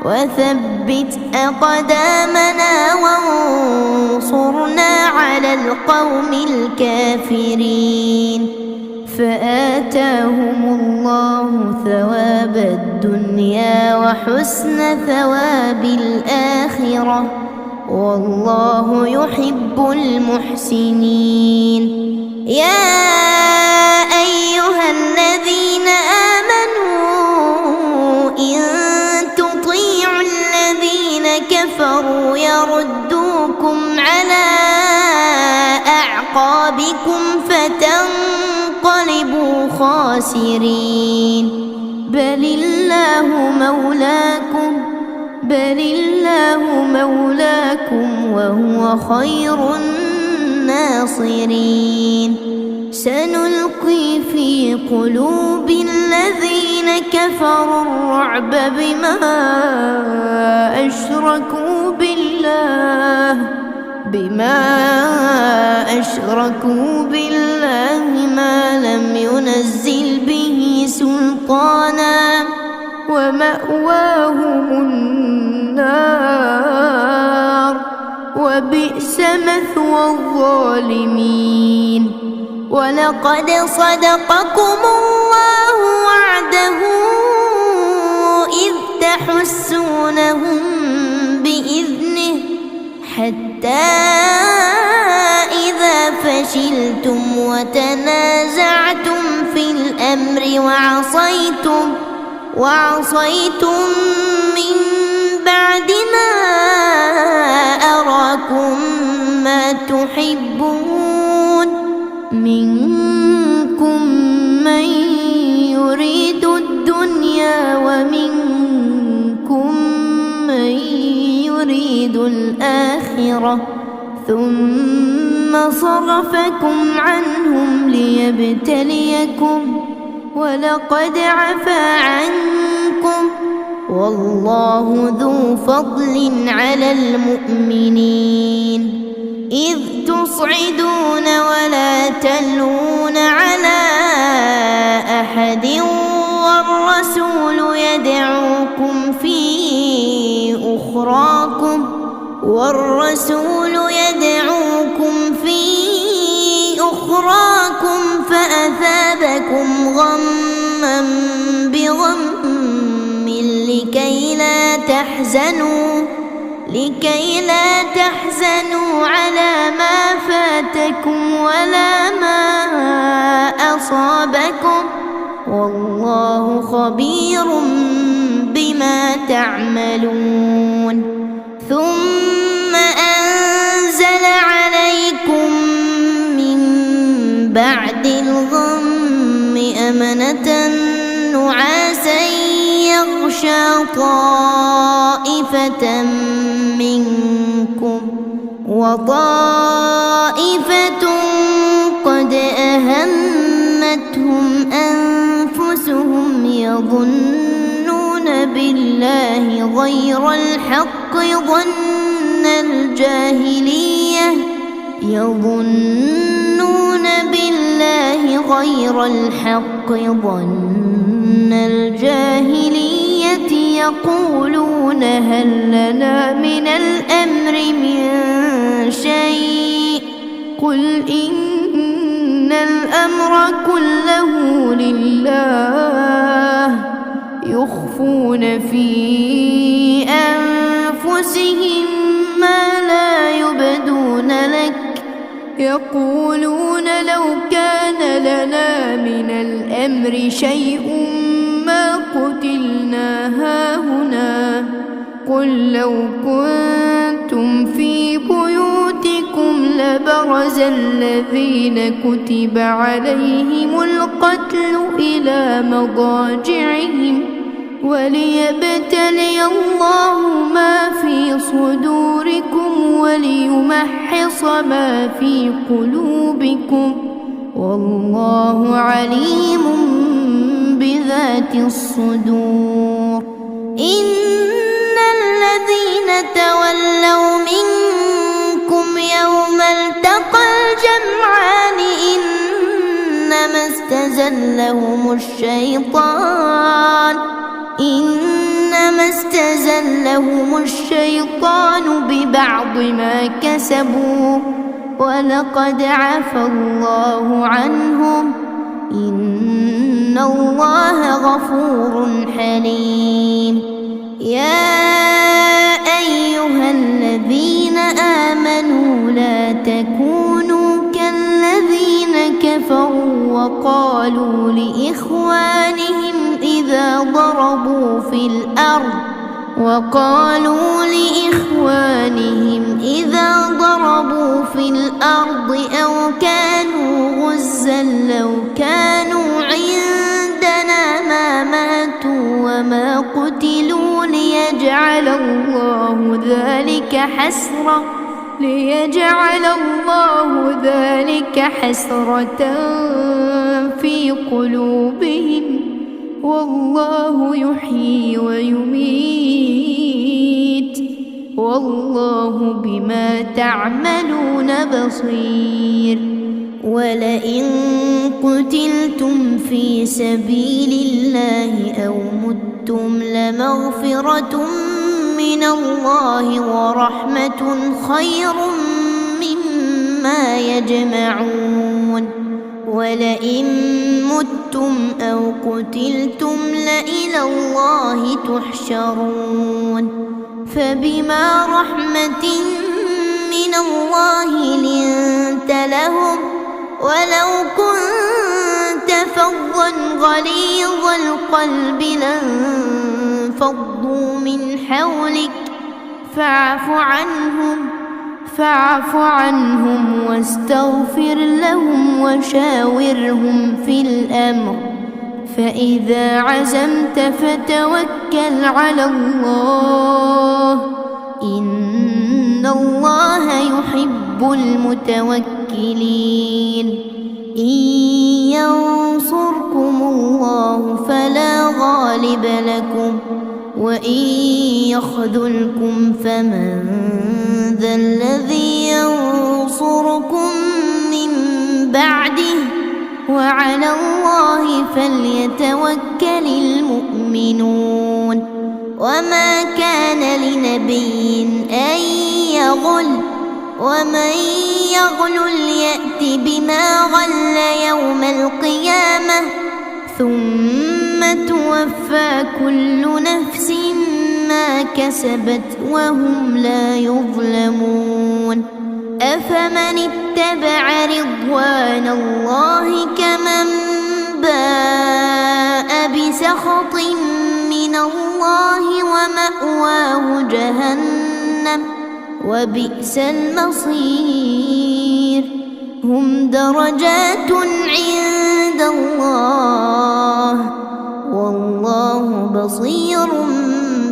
وثبت أقدامنا وانصرنا على القوم الكافرين. فآتاهم الله ثواب الدنيا وحسن ثواب الآخرة والله يحب المحسنين. يا أيها الذين آمنوا إن تطيعوا الذين كفروا يردوكم على أعقابكم فتنقلبوا خاسرين. بل الله مولاكم وهو خير الناصرين. سنلقي في قلوب الذين كفروا الرعب بما أشركوا بالله ما لم ينزل به سلطانا ومأواهم النار وبئس مثوى الظالمين. ولقد صدقكم الله وعده إذ تحسونهم بإذنه حتى إذا فشلتم وتنازعتم في الأمر وعصيتم من بعد ما أراكم ما تحبون منكم من يريد الدنيا ومنكم من يريد الآخرة ثم صرفكم عنهم ليبتليكم ولقد عفا عنكم والله ذو فضل على المؤمنين. إذ تصعدون ولا تلوون على أحد والرسول يدعوكم في أخراكم فأثابكم غما بغم لكي لا تحزنوا على ما فاتكم ولا ما أصابكم والله خبير بما تعملون. ثم أنزل عليكم من بعد الغم أمنة نعاسا يغشى طائفة منكم وطائفة قد أهمتهم أنفسهم يظنون بالله غير الحق ظن الجاهلية يقولون هل لنا من الأمر من شيء قل إن الأمر كله لله يخفون في أنفسهم ما لا يبدون لك يقولون لو كان لنا من الأمر شيء ما قتلنا هاهنا قل لو كنتم في بيوتكم لبرز الذين كتب عليهم القتل إلى مضاجعهم وليبتلي الله ما في صدوركم وليمحص ما في قلوبكم والله عليم بذات الصدور. إن الذين تولوا منكم يوم التقى الجمعان إنما استزلهم الشيطان ببعض ما كسبوا ولقد عفى الله عنهم إن الله غفور حليم. يا أيها الذين آمنوا لا تكونوا كالذين كفروا وقالوا لإخوانهم إذا ضربوا في الأرض أو كانوا غزا لو كانوا عندنا ما ماتوا وما قتلوا ليجعل الله ذلك حسرة في قلوبهم والله يحيي ويميت والله بما تعملون بصير. ولئن قتلتم في سبيل الله أو متم لمغفرة من الله ورحمة خير مما يجمعون. ولئن متم أو قتلتم لإلى الله تحشرون. فبما رحمة من الله لنت لهم ولو كنت فظا غليظ القلب لانفضوا من حولك فاعف عنهم واستغفر لهم وشاورهم في الأمر فإذا عزمت فتوكل على الله إن الله يحب المتوكلين. إن ينصركم الله فلا غالب لكم وإن يخذلكم فمن ذا الذي ينصركم من بعده وعلى الله فليتوكل المؤمنون. وما كان لنبي أن يغل ومن يغل يأت بما غل يوم القيامة ثم توفى كل نفس ما كسبت وهم لا يظلمون. أفمن اتبع رضوان الله كمن باء بسخط من الله ومأواه جهنم وبئس المصير. هم درجات عند الله والله بصير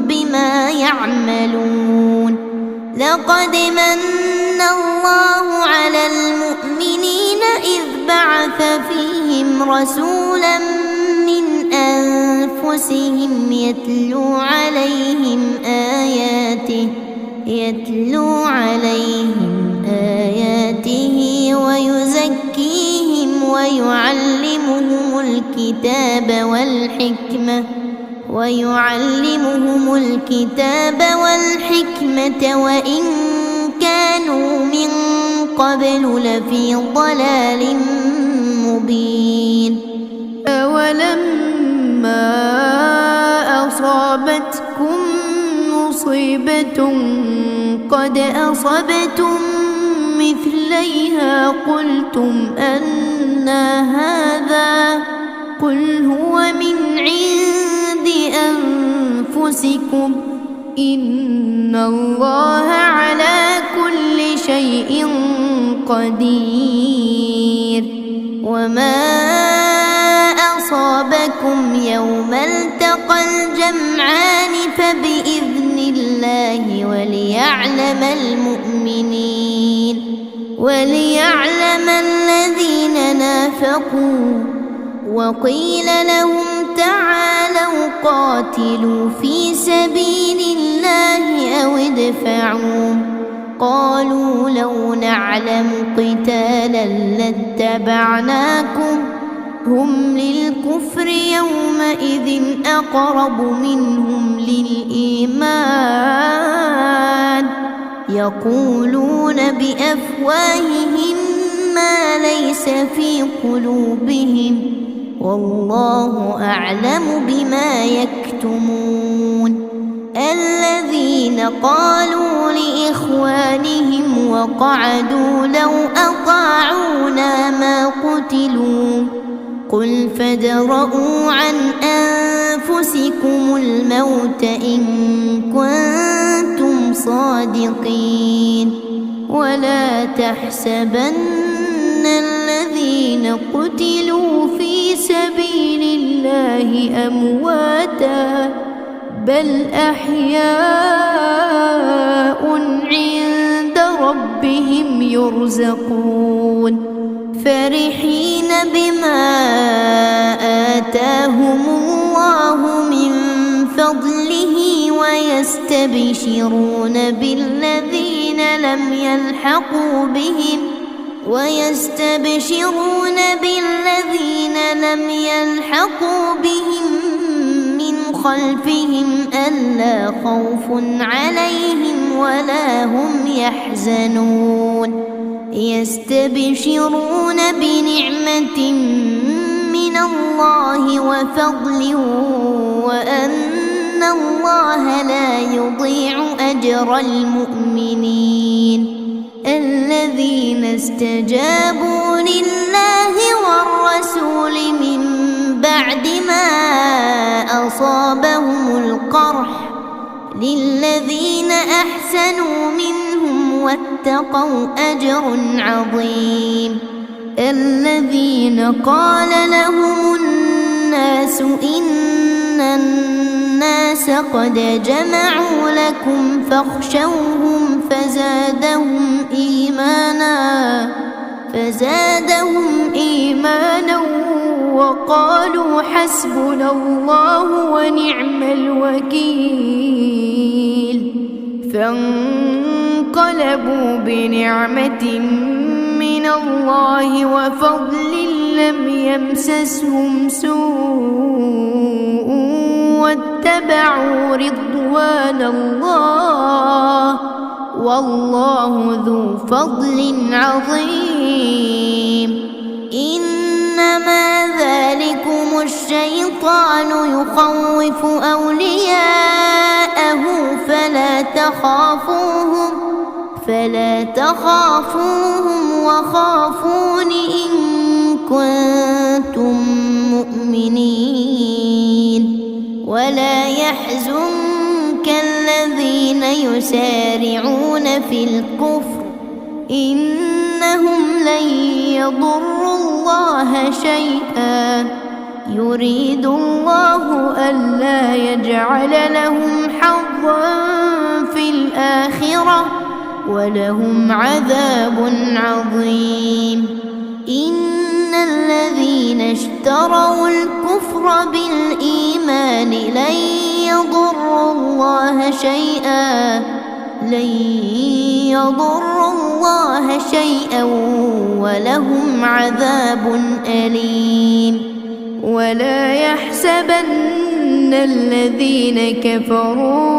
بما يعملون. لقد من الله على المؤمنين إذ بعث فيهم رسولا من أنفسهم يتلو عليهم آياته ويزكيهم ويعلمهم الكتاب والحكمة وإن كانوا من قبل لفي ضلال مبين. أولما أصابتكم مصيبة قد أصبتم مثليها قلتم أنى هذا قل هو من عند أنفسكم إن الله على كل شيء قدير. وما أصابكم يوم التقى الجمعان فبإذن الله وليعلم الذين نافقوا وقيل لهم تعالوا قاتلوا في سبيل الله أو ادفعوا قالوا لو نعلم قتالا لاتبعناكم هم للكفر يومئذ أقرب منهم للإيمان يقولون بأفواههم ما ليس في قلوبهم والله أعلم بما يكتمون. الذين قالوا لإخوانهم وقعدوا لو أطاعونا ما قتلوا قل فادرءوا عن أنفسكم الموت إن كنتم صادقين ولا تحسبن الذين قتلوا في سبيل الله أمواتا بل أحياء عند ربهم يرزقون فرحين بما آتاهم الله من فضله ويستبشرون بالذين لم يلحقوا بهم من خلفهم ألا خوف عليهم ولا هم يحزنون يستبشرون بنعمة من الله وفضل وأن الله لا يضيع أجر المؤمنين. الذين استجابوا لله والرسول من بعد ما أصابهم القرح للذين أحسنوا منهم واتقوا أجر عظيم. الذين قال لهم الناس إن الناس قد جمعوا لكم فاخشوهم فزادهم إيمانا وقالوا حسبنا الله ونعم الوكيل فانقلبوا بنعمة من الله وفضل لم يمسسهم سوء واتبعوا رضوان الله والله ذو فضل عظيم. إنما ذلكم الشيطان يخوف أولياءه فلا تخافوهم وخافون إن كنتم مؤمنين. ولا يحزنك الذين يسارعون في الكفر إنهم لن يضروا الله شيئا يريد الله ألا يجعل لهم حظا في الآخرة ولهم عذاب عظيم. إن الذين اشتروا الكفر بالإيمان لن يضروا الله شيئا ولهم عذاب أليم. ولا يحسبن الذين كفروا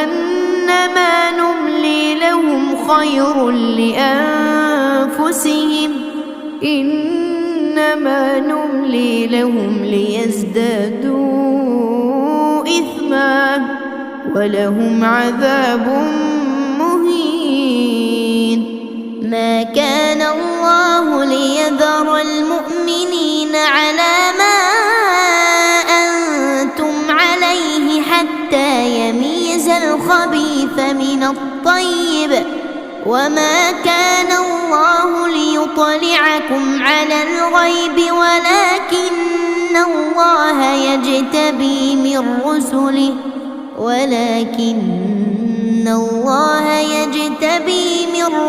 أنما نملي لهم خير لأنفسهم، إنما نملي لهم ليزدادوا إثما ولهم عذاب مهين. ما كان الله ليذر المؤمنين على ما أنتم عليه حتى يميز الخبيث من الطيب، وما كان الله ليطلعكم على الغيب ولكن الله يجتبي من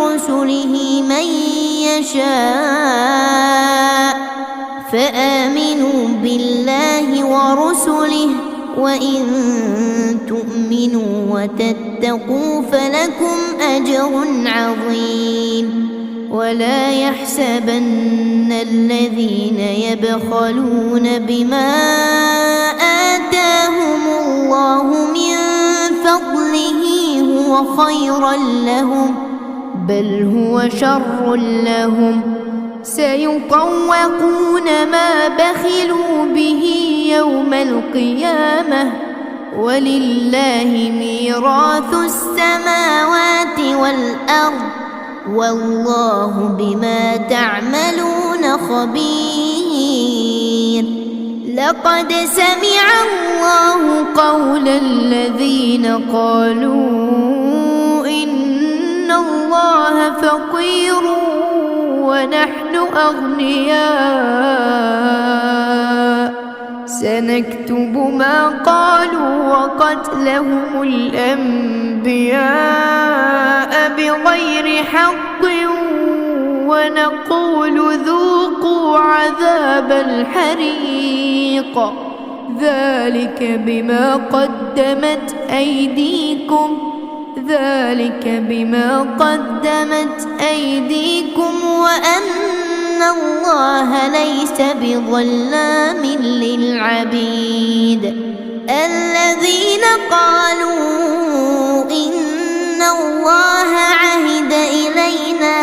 رسله من يشاء، فآمنوا بالله ورسله، وإن تؤمنوا وتتقوا فلكم أجر عظيم. ولا يحسبن الذين يبخلون بما آتاهم الله من فضله هو خيرا لهم، بل هو شر لهم، سيطوقون ما بخلوا به يوم القيامة، ولله ميراث السماوات والأرض، والله بما تعملون خبير. لقد سمع الله قول الذين قالوا إن الله فقير ونحن أغنياء، سنكتب ما قالوا وقتلهم الأنبياء بغير حق، ونقول ذوقوا عذاب الحريق، ذلك بما قدمت أيديكم وأن الله ليس بظلام للعبيد. الذين قالوا إن الله عهد إلينا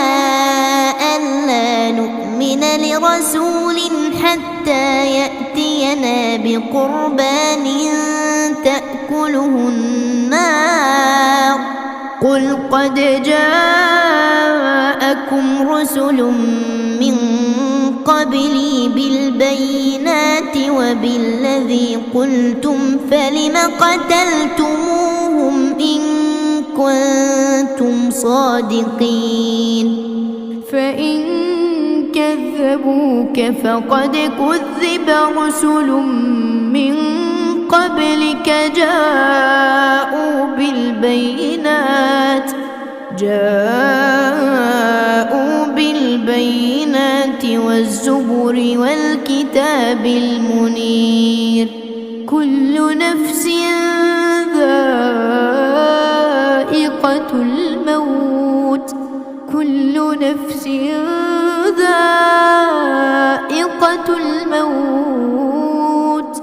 ألا نؤمن لرسول حتى يأتينا بقربان تأكله النار، قل قد جاءكم رسل من قبلي بالبينات وبالذي قلتم، فلم قتلتموهم إن كنتم صادقين؟ فإن كذبوك فقد كذب رسل من قبلك جاءوا بالبينات والزبر والكتاب المنير. كل نفس ذائقة الموت،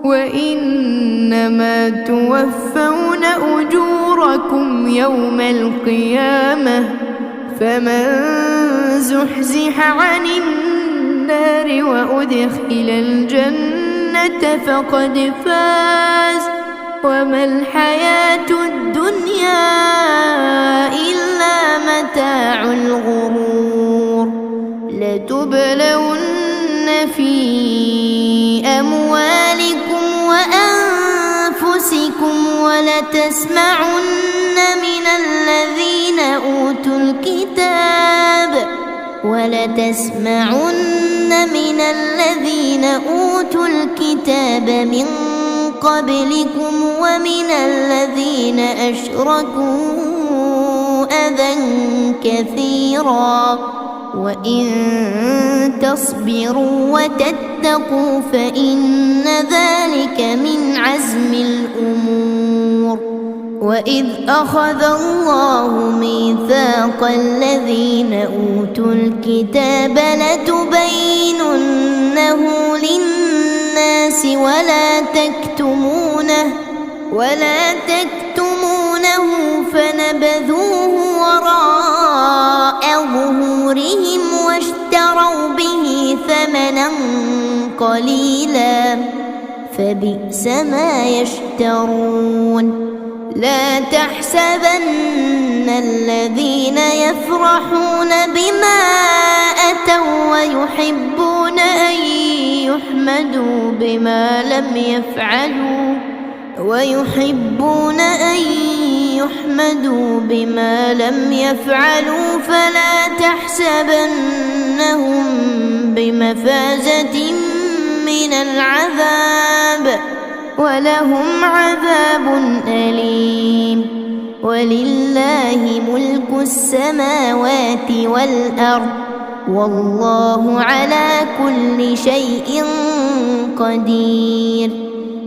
وإنما توفون أجوركم يوم القيامة، فمن زحزح عن النار وأدخل الجنة فقد فاز، وما الحياة الدنيا إلا متاع الغرور. لتبلون في أموالكم وأنفسكم ولتسمعن من الذين أوتوا الكتاب من قبلكم ومن الذين أشركوا أذى كثيرا وإن تصبروا وتتقوا فإن ذلك من عزم الأمور. وإذ أخذ الله ميثاق الذين أوتوا الكتاب لتبيننه للناس ولا تكتمونه فنبذوه وراء ظهورهم واشتروا به ثمنا قليلا فبئس ما يشترون. لا تحسبن الذين يفرحون بما أتوا ويحبون أن يحمدوا بما لم يفعلوا فلا تحسبنهم بمفازة من العذاب ولهم عذاب أليم. ولله ملك السماوات والأرض والله على كل شيء قدير.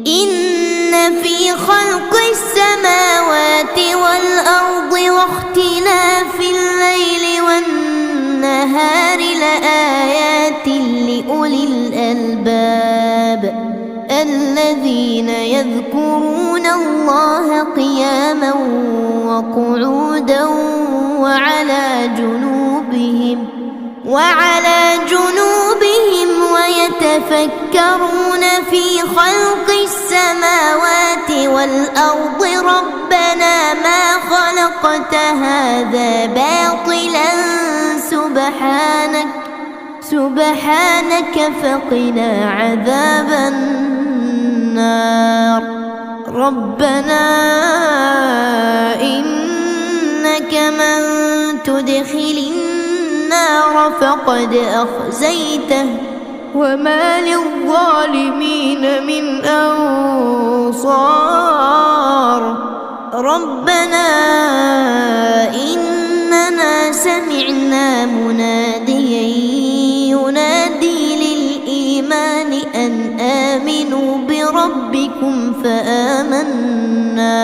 إن في خلق السماوات والأرض واختلاف الليل والنهار لآيات لأولي الألباب الذين يذكرون الله قياما وقعودا وعلى جنوبهم ويتفكرون في خلق السماوات والأرض ربنا ما خلقت هذا باطلا سبحانك فقنا عذاب النار. ربنا إنك من تدخل النار فقد أخزيته وما للظالمين من أنصار. ربنا إننا سمعنا مناديا ينادي للإيمان أن آمنوا بربكم فآمنا.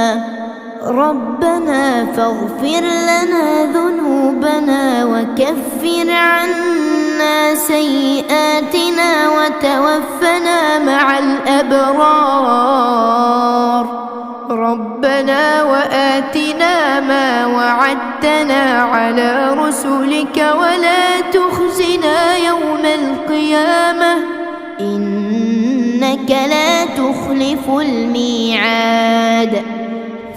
ربنا فاغفر لنا ذنوبنا وكفر عنا سيئاتنا وتوفنا مع الأبرار. ربنا وآتنا ما وعدتنا على رسلك ولا تخزنا يوم القيامة إنك لا تخلف الميعاد.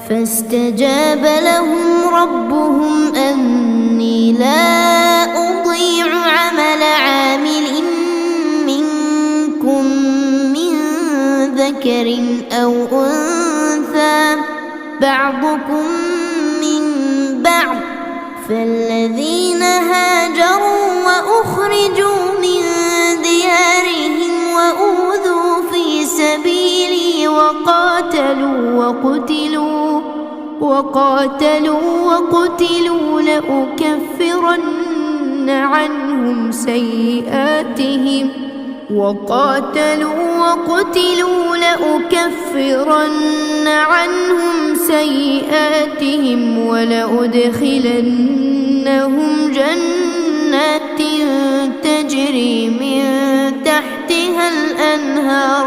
فاستجاب لهم ربهم أني لا أضيع عمل عامل منكم من ذكر أو أنثى بعضكم من بعض فالذين هاجروا وأخرجوا من ديارهم وأوذوا في سبيلي وقاتلوا لأكفرن عنهم سيئاتهم ولأدخلنهم جنات تجري من تحتها الأنهار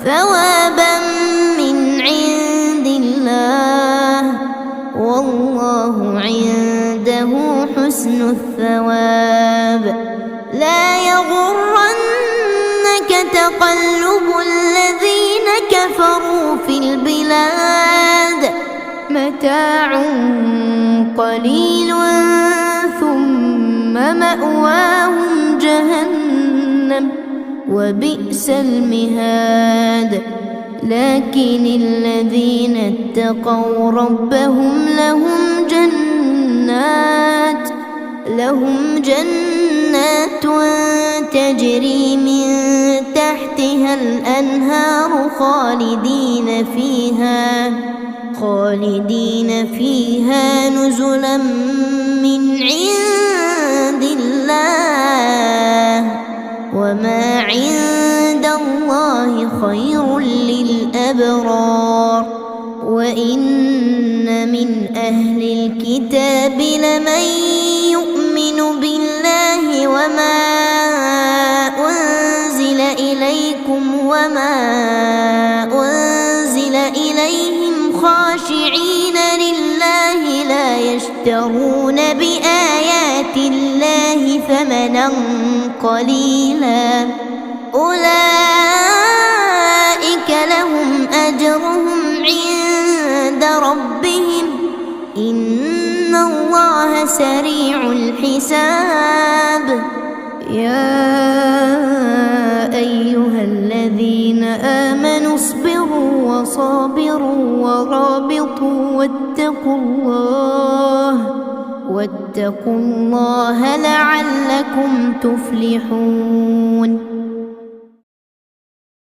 ثوابا من عند الله والله عنده حسن الثواب. لا يغرنك تقلب الذين كفروا في البلاد متاع قليل ثم مأواهم جهنم وبئس المهاد. لكن الذين اتقوا ربهم لهم جنات تجري من تحتها الأنهار خالدين فيها نزلا من عند الله وما عند الله خير للأبرار وإن من أهل الكتاب لمن يؤمن بالله وما أنزل إليكم وما أنزل إليهم خاشعين لله لا يشترون بآيات الله ثمنا قليلا أولئك لهم أجرهم عند ربهم إن الله سريع الحساب يا أيها الذين آمنوا اصبروا وصابروا ورابطوا واتقوا الله لعلكم تفلحون